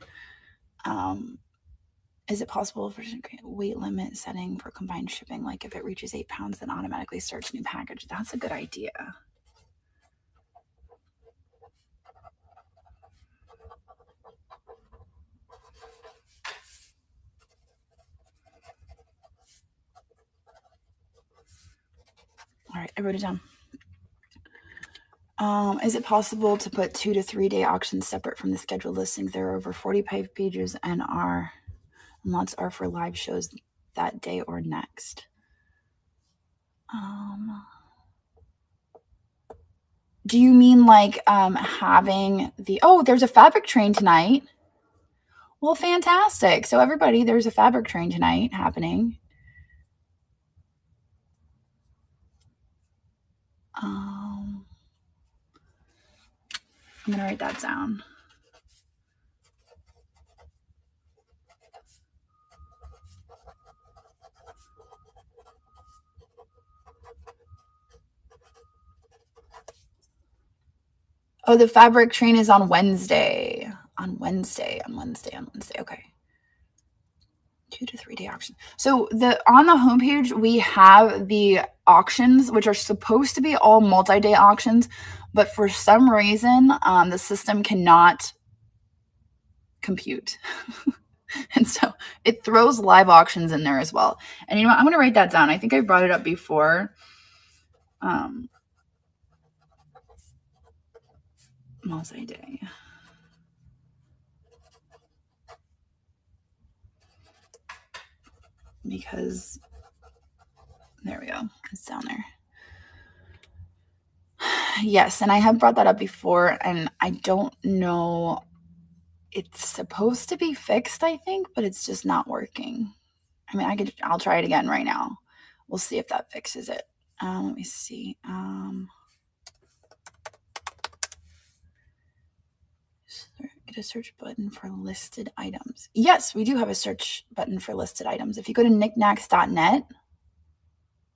Is it possible for weight limit setting for combined shipping? Like if it reaches 8 pounds, then automatically starts new package. That's a good idea. I wrote it down. Is it possible to put 2 to 3 day auctions separate from the scheduled listings? There are over 45 pages and lots are for live shows that day or next. Do you mean like having the, oh, there's a fabric train tonight. Well, fantastic. So everybody, there's a fabric train tonight happening. I'm going to write that down. Oh, the fabric train is on Wednesday. On Wednesday. Okay. 2 to 3 day auction. So on the homepage, we have the auctions, which are supposed to be all multi-day auctions, but for some reason, the system cannot compute. And so it throws live auctions in there as well. And you know what? I'm going to write that down. I think I brought it up before. Multi-day. Because there we go. It's down there. Yes, and I have brought that up before, and I don't know. It's supposed to be fixed, I think, but it's just not working. I mean, I'll try it again right now. We'll see if that fixes it. Let me see. Get a search button for listed items. Yes, we do have a search button for listed items. If you go to niknax.net,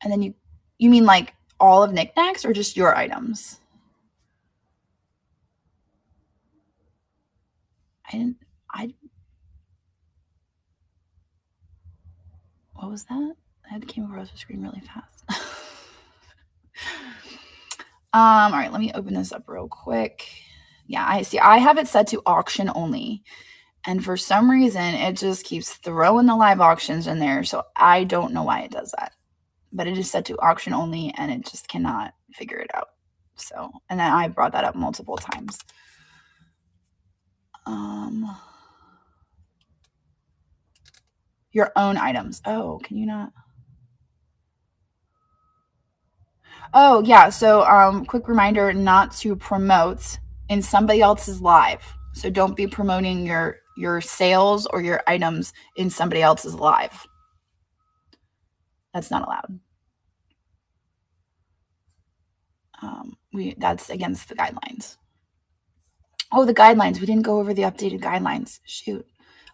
and then you mean like all of Niknax or just your items? What was that? That came across the screen really fast. All right, let me open this up real quick. Yeah, I see. I have it set to auction only. And for some reason, it just keeps throwing the live auctions in there. So I don't know why it does that. But it is set to auction only, and it just cannot figure it out. So, and then I brought that up multiple times. Your own items. Oh, can you not? Oh, yeah. So quick reminder not to promote in somebody else's live. So don't be promoting your sales or your items in somebody else's live. That's not allowed. That's against the guidelines. Oh, the guidelines. We didn't go over the updated guidelines. Shoot.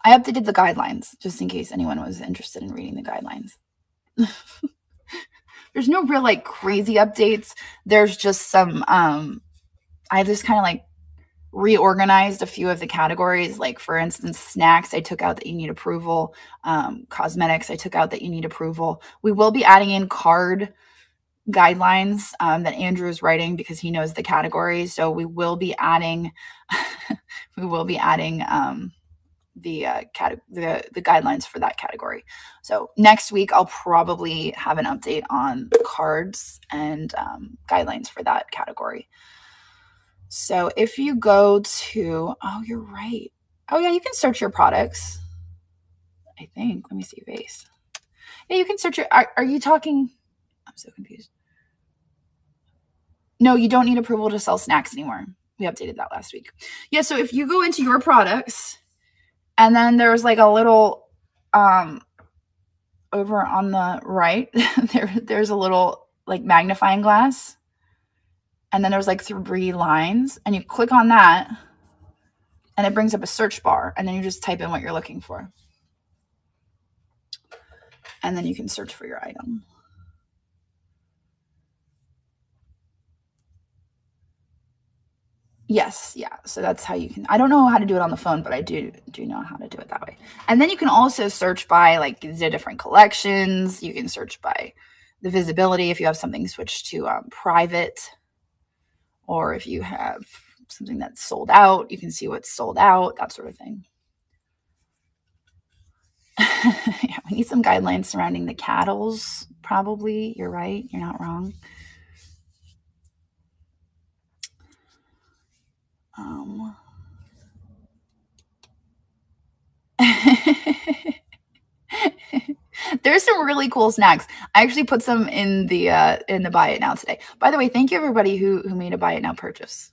I updated the guidelines just in case anyone was interested in reading the guidelines. There's no real like crazy updates. There's just some, I just kind of like reorganized a few of the categories. Like for instance, snacks, I took out that you need approval. Cosmetics, I took out that you need approval. We will be adding in card guidelines that Andrew is writing because he knows the categories. So we will be adding, the guidelines for that category. So next week, I'll probably have an update on cards and guidelines for that category. So if you go to, oh, you're right. Oh yeah, you can search your products. I think, let me see base. Yeah, you can search your, are you talking? I'm so confused. No, you don't need approval to sell snacks anymore. We updated that last week. Yeah, so if you go into your products, and then there's like a little, over on the right, there's a little like magnifying glass. And then there's like 3 lines, and you click on that, and it brings up a search bar, and then you just type in what you're looking for. And then you can search for your item. Yes, yeah. So that's how you can, I don't know how to do it on the phone, but I do know how to do it that way. And then you can also search by like the different collections. You can search by the visibility if you have something switched to private, or if you have something that's sold out, you can see what's sold out, that sort of thing. Yeah, we need some guidelines surrounding the cattles, probably. You're right. You're not wrong. There's some really cool snacks. I actually put some in the buy it now today. By the way, thank you everybody who made a buy it now purchase.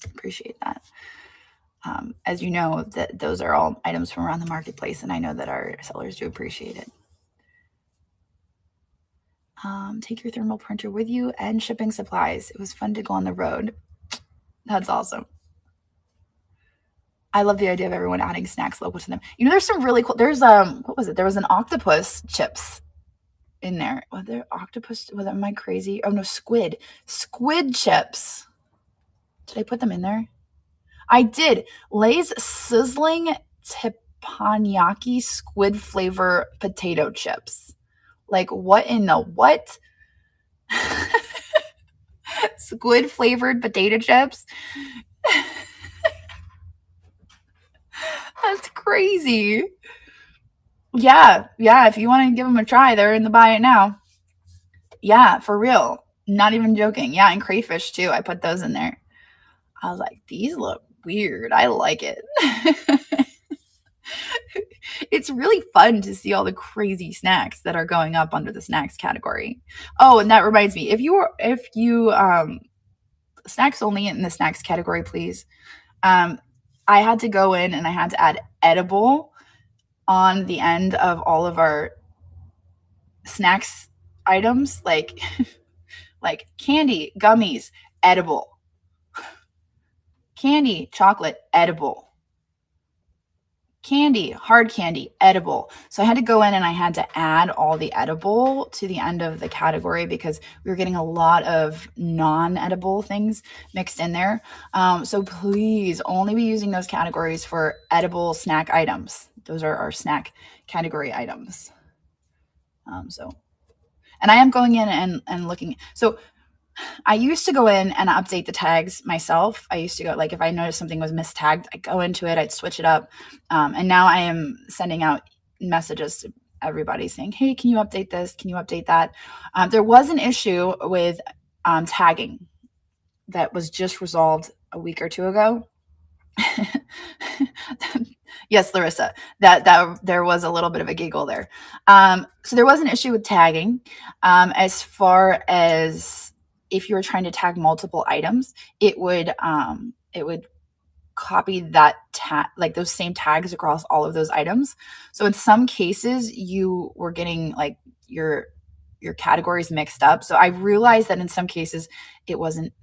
Appreciate that. As you know, that those are all items from around the marketplace, and I know that our sellers do appreciate it. Take your thermal printer with you and shipping supplies. It was fun to go on the road. That's awesome. I love the idea of everyone adding snacks local to them. You know, there's some really cool. There's what was it? There was an octopus chips in there. Was there octopus? Am I crazy? Oh no, squid chips. Did I put them in there? I did. Lay's sizzling teppanyaki squid flavor potato chips. Like what in the what? Squid flavored potato chips. That's crazy. Yeah. If you want to give them a try, they're in the buy it now. Yeah, for real. Not even joking. Yeah, and crayfish too. I put those in there. I was like, these look weird. I like it. It's really fun to see all the crazy snacks that are going up under the snacks category. Oh, and that reminds me, if you snacks only in the snacks category, please. I had to go in and I had to add edible on the end of all of our snacks items, like like candy, gummies, edible. Candy, chocolate, edible. Candy, hard candy, edible. So I had to go in and I had to add all the edible to the end of the category because we were getting a lot of non-edible things mixed in there. So please only be using those categories for edible snack items. Those are our snack category items. And I am going in and looking. So I used to go in and update the tags myself. I used to go, like, if I noticed something was mistagged, I'd go into it, I'd switch it up. And now I am sending out messages to everybody saying, hey, can you update this? Can you update that? There was an issue with tagging that was just resolved a week or two ago. Yes, Larissa, that there was a little bit of a giggle there. So there was an issue with tagging. As far as if you were trying to tag multiple items, it would copy that tag, like those same tags across all of those items. So in some cases, you were getting like your categories mixed up. So I realized that in some cases it wasn't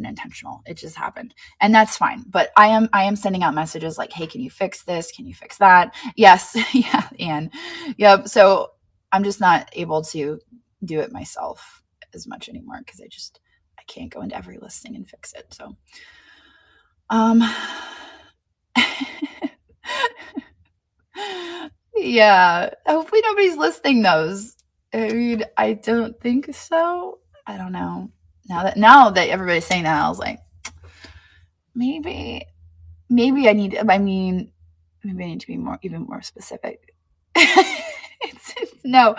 intentional. It just happened. And that's fine. But I am sending out messages like, hey, can you fix this? Can you fix that? Yes. Yeah. And yep. So I'm just not able to do it myself as much anymore because I can't go into every listing and fix it. So yeah, hopefully nobody's listing those. I mean, I don't think so. I don't know. Now that everybody's saying that, I was like, maybe I need to be even more specific. No,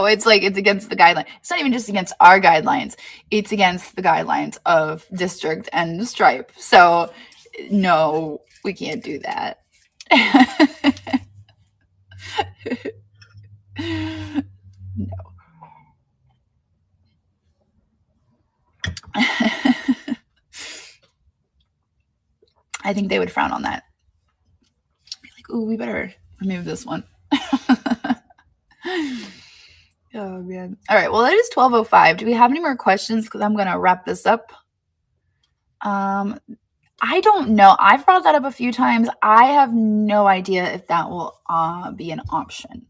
it's like it's against the guideline. It's not even just against our guidelines. It's against the guidelines of District and Stripe. So no, we can't do that. No. I think they would frown on that. Be like, ooh, we better remove this one. Oh man. All right. Well, it is 12:05. Do we have any more questions? Because I'm gonna wrap this up. I don't know. I've brought that up a few times. I have no idea if that will be an option.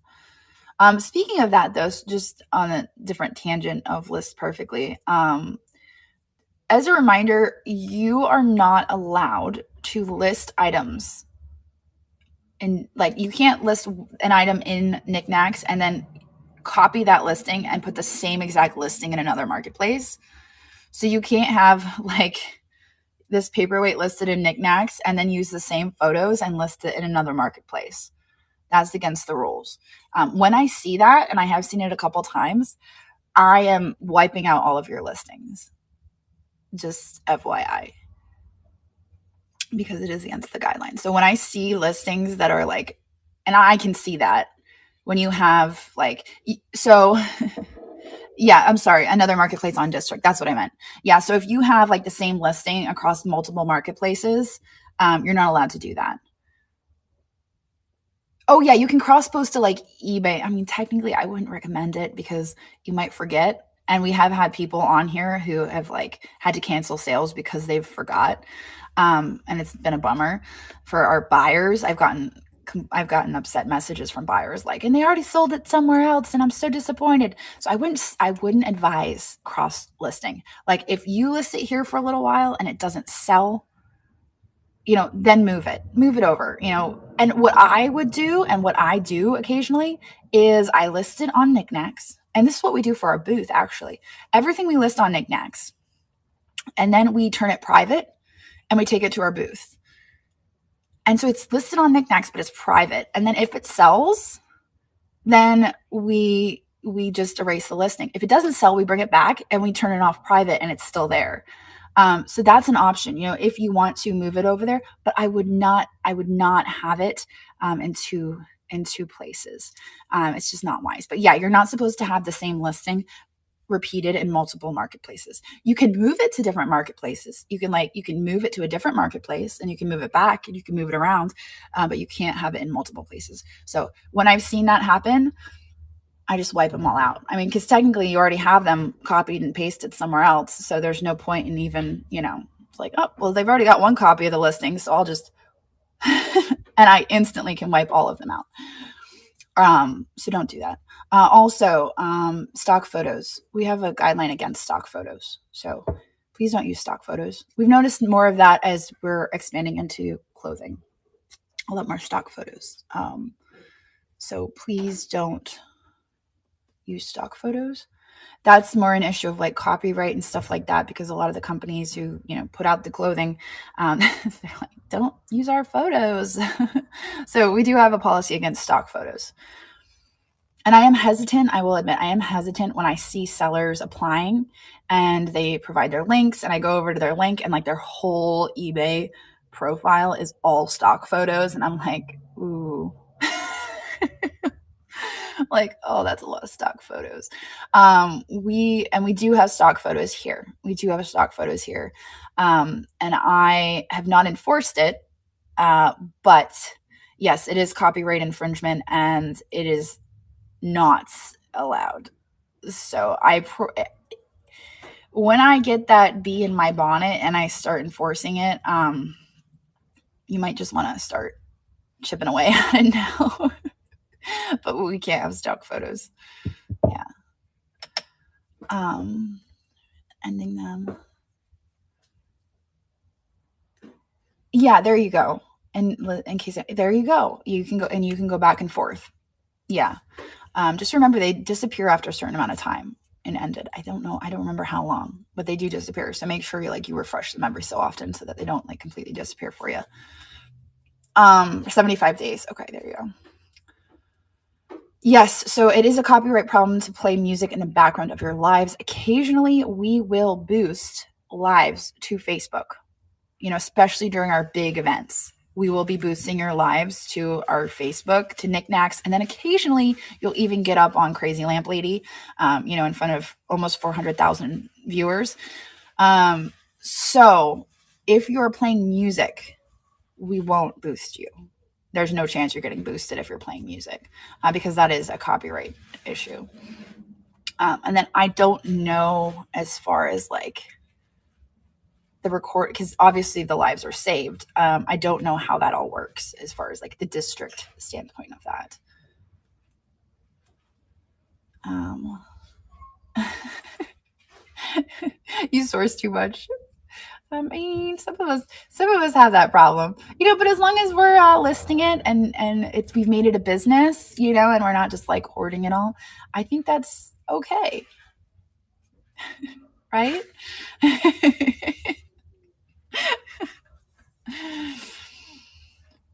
Speaking of that, though, just on a different tangent of List Perfectly, as a reminder, you are not allowed to list items. And like, you can't list an item in Niknax and then copy that listing and put the same exact listing in another marketplace. So you can't have like this paperweight listed in Niknax and then use the same photos and list it in another marketplace. That's against the rules. When I see that, and I have seen it a couple times, I am wiping out all of your listings. Just FYI. because it is against the guidelines. So when I see listings that are like, and I can see that when you have like, so yeah, I'm sorry, another marketplace on district. That's what I meant. Yeah. So if you have like the same listing across multiple marketplaces, you're not allowed to do that. Oh yeah, you can cross post to like eBay. I mean, technically I wouldn't recommend it because you might forget. And we have had people on here who have like had to cancel sales because they've forgot. And it's been a bummer for our buyers. I've gotten upset messages from buyers like, and they already sold it somewhere else and I'm so disappointed. So I wouldn't advise cross listing. Like if you list it here for a little while and it doesn't sell, then move it over, And what I would do and what I do occasionally is I list it on Niknax. And this is what we do for our booth, actually. Everything we list on Niknax. And then we turn it private and we take it to our booth. And so it's listed on Niknax, but it's private. And then if it sells, then we just erase the listing. If it doesn't sell, we bring it back and we turn it off private and it's still there. So that's an option, if you want to move it over there, but I would not have it in two places. It's just not wise. But yeah, you're not supposed to have the same listing repeated in multiple marketplaces. You can move it to different marketplaces. You can move it to a different marketplace and you can move it back and you can move it around, but you can't have it in multiple places. So when I've seen that happen, I just wipe them all out. I mean, because technically you already have them copied and pasted somewhere else. So there's no point in even, it's like, oh, well, they've already got one copy of the listing. So I'll just, and I instantly can wipe all of them out. So don't do that. Also, stock photos. We have a guideline against stock photos. So please don't use stock photos. We've noticed more of that as we're expanding into clothing. A lot more stock photos. So please don't use stock photos. That's more an issue of like copyright and stuff like that, because a lot of the companies who put out the clothing, they're like, don't use our photos. So we do have a policy against stock photos. And I am hesitant, I will admit, I am hesitant when I see sellers applying and they provide their links and I go over to their link and like their whole eBay profile is all stock photos. And I'm like, ooh. Like, oh, that's a lot of stock photos. We do have stock photos here. And I have not enforced it, but yes, it is copyright infringement and it is not allowed. So when I get that bee in my bonnet and I start enforcing it, you might just want to start chipping away at it now. But we can't have stock photos. Yeah. Ending them. Yeah, there you go. And in case, there you go. You can go back and forth. Yeah. Just remember they disappear after a certain amount of time and ended. I don't know. I don't remember how long, but they do disappear. So make sure you refresh them every so often so that they don't completely disappear for you. 75 days. Okay, there you go. Yes, so it is a copyright problem to play music in the background of your lives. Occasionally, we will boost lives to Facebook, especially during our big events. We will be boosting your lives to our Facebook, to Niknax, and then occasionally you'll even get up on Crazy Lamp Lady, in front of almost 400,000 viewers. So if you're playing music, we won't boost you. There's no chance you're getting boosted if you're playing music, because that is a copyright issue. And then I don't know as far as the record, because obviously the lives are saved. I don't know how that all works as far as the district standpoint of that. You source too much. I mean, some of us have that problem, but as long as we're listing it and we've made it a business, and we're not just hoarding it all, I think that's okay. Right?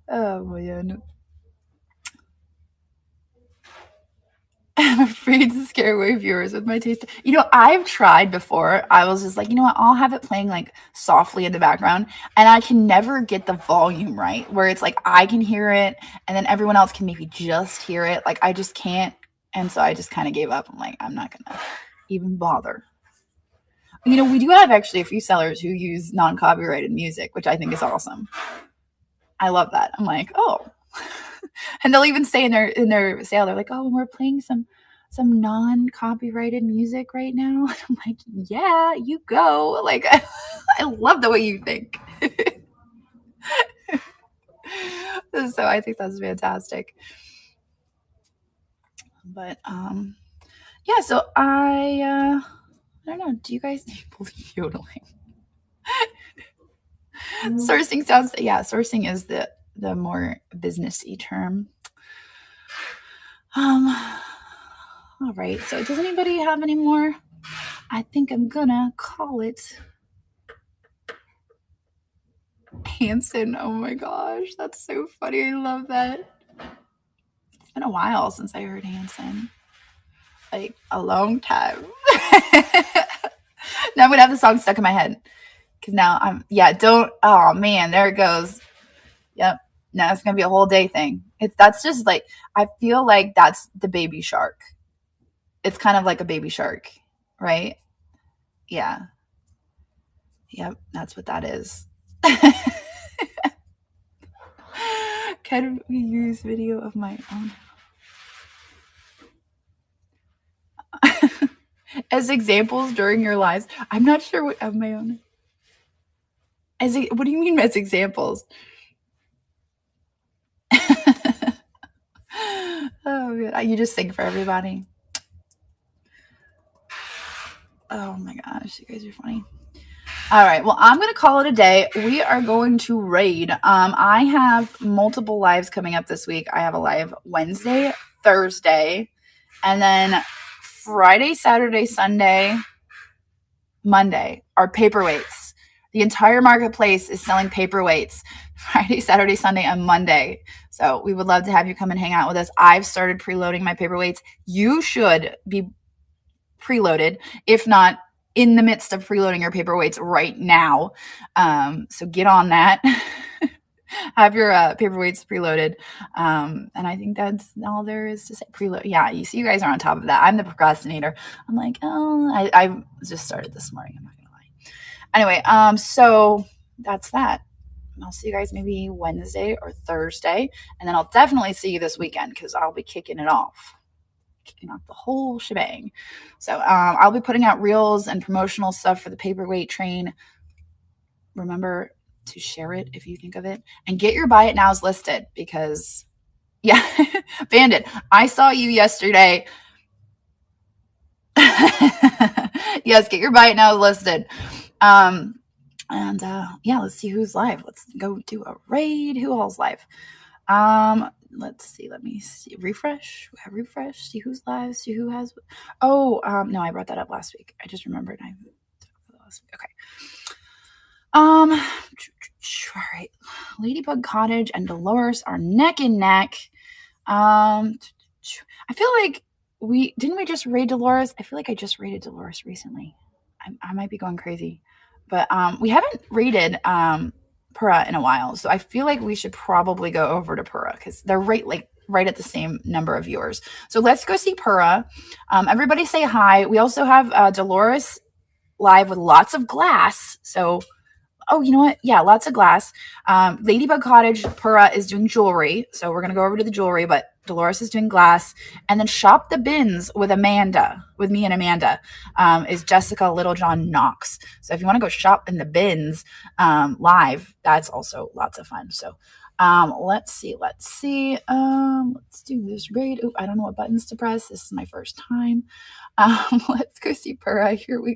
Oh man. Reads to scare away viewers with my taste. You know, I've tried before. I was just like, you know what? I'll have it playing like softly in the background, and I can never get the volume right where it's like I can hear it, and then everyone else can maybe just hear it. Like I just can't, and so I just kind of gave up. I'm like, I'm not gonna even bother. You know, we do have actually a few sellers who use non-copyrighted music, which I think is awesome. I love that. I'm like, oh. And they'll even say in their sale, they're like, oh, we're playing some non-copyrighted music right now. And I'm like, yeah, you go. Like, I love the way you think. So I think that's fantastic. But yeah, so I don't know. Do you guys believe yodeling? Sourcing sounds, yeah, sourcing is the more businessy term. All right. So does anybody have any more? I think I'm gonna call it Hanson. Oh my gosh, that's so funny. I love that. It's been a while since I heard Hanson. Like a long time. Now I'm gonna have the song stuck in my head. Cause now oh man, there it goes. Yep. Now it's gonna be a whole day thing. That's just like, I feel like that's the baby shark. It's kind of like a baby shark, right? Yeah. Yep, that's what that is. Can we use video of my own as examples during your lives? I'm not sure what of my own. What do you mean as examples? Oh, good. You just sing for everybody. Oh my gosh, you guys are funny. All right, well, I'm going to call it a day. We are going to raid. I have multiple lives coming up this week. I have a live Wednesday, Thursday, and then Friday, Saturday, Sunday, Monday are paperweights. The entire marketplace is selling paperweights Friday, Saturday, Sunday, and Monday. So we would love to have you come and hang out with us. I've started preloading my paperweights. You should be preloaded, if not in the midst of preloading your paperweights right now. So get on that. Have your paperweights preloaded. And I think that's all there is to say. Preload. Yeah, you see, you guys are on top of that. I'm the procrastinator. I'm like, oh, I just started this morning. I'm not gonna lie. Anyway, so that's that. I'll see you guys maybe Wednesday or Thursday, and then I'll definitely see you this weekend because I'll be kicking off the whole shebang. So I'll be putting out reels and promotional stuff for the paperweight train. Remember to share it if you think of it, and get your buy it nows listed because, yeah, Bandit, I saw you yesterday. Yes, get your buy it nows listed. And yeah, let's see who's live. Let's go do a raid. Who all's live? Let's see. Let me see. Refresh. See who's live. See who has. Oh, no, I brought that up last week. I just remembered. Okay. All right. Ladybug Cottage and Dolores are neck and neck. I feel like we just raid Dolores. I feel like I just raided Dolores recently. I might be going crazy, but we haven't raided Pura in a while, so I feel like we should probably go over to Pura because they're right at the same number of viewers. So let's go see Pura. Everybody say hi. We also have Dolores live with lots of glass. So, oh, you know what? Yeah, lots of glass. Ladybug Cottage, Pura is doing jewelry. So we're going to go over to the jewelry, but Dolores is doing glass. And then Shop the Bins with me and Amanda, is Jessica Littlejohn Knox. So if you want to go shop in the bins live, that's also lots of fun. So let's see. Let's do this raid. Oh, I don't know what buttons to press. This is my first time. Let's go see Pura. Here we go.